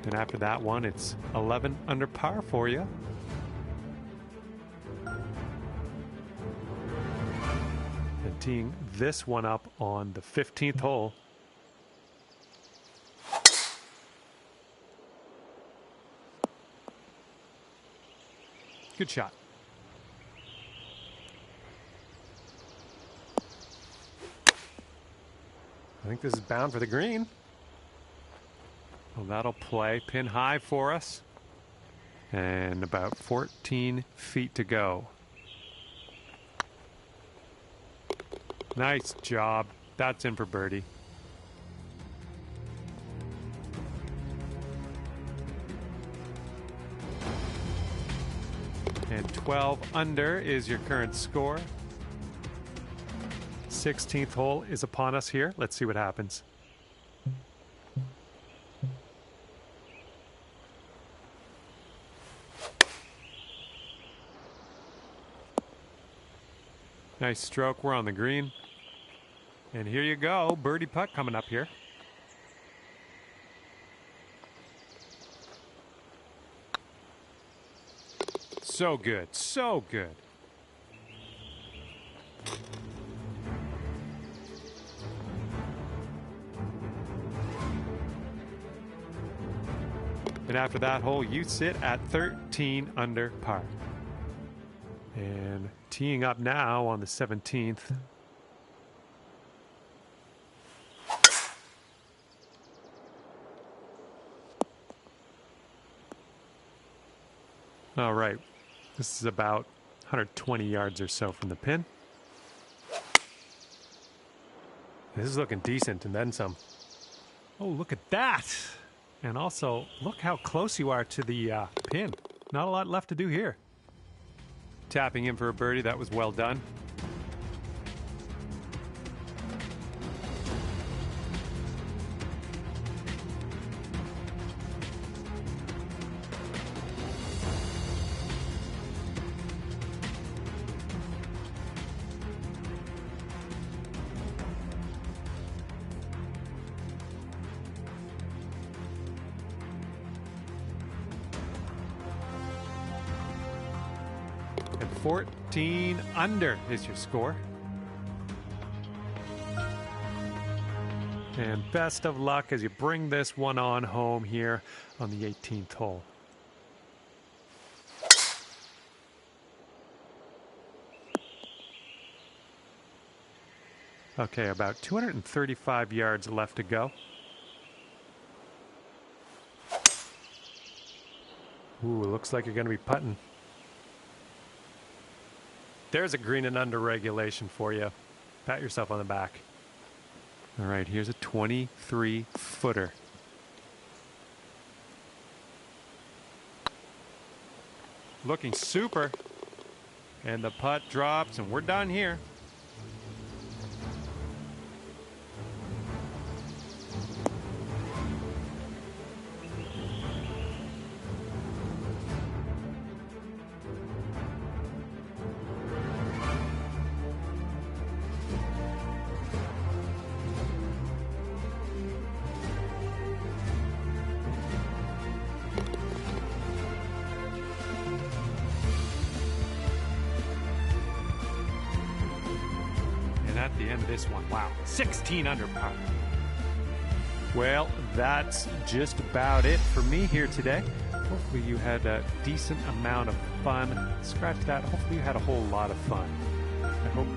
And after that one, it's 11 under par for you. And teeing this one up on the 15th hole. Good shot. I think this is bound for the green. Well, that'll play pin high for us. And about 14 feet to go. Nice job. That's in for birdie. And 12 under is your current score. 16th hole is upon us here. Let's see what happens. Nice stroke. We're on the green. And here you go. Birdie putt coming up here. So good. So good. And after that hole, you sit at 13 under par. And teeing up now on the 17th. All right. This is about 120 yards or so from the pin. This is looking decent and then some. Oh, look at that. And also, look how close you are to the pin. Not a lot left to do here. Tapping in for a birdie. That was well done. And 14 under is your score. And best of luck as you bring this one on home here on the 18th hole. Okay, about 235 yards left to go. Ooh, looks like you're going to be putting. There's a green and under regulation for you. Pat yourself on the back. All right, here's a 23-footer. Looking super. And the putt drops, and we're done here. At the end of this one, wow, 16 under par. Well, that's just about it for me here today. Hopefully you had a decent amount of fun. Scratch that. Hopefully you had a whole lot of fun. I hope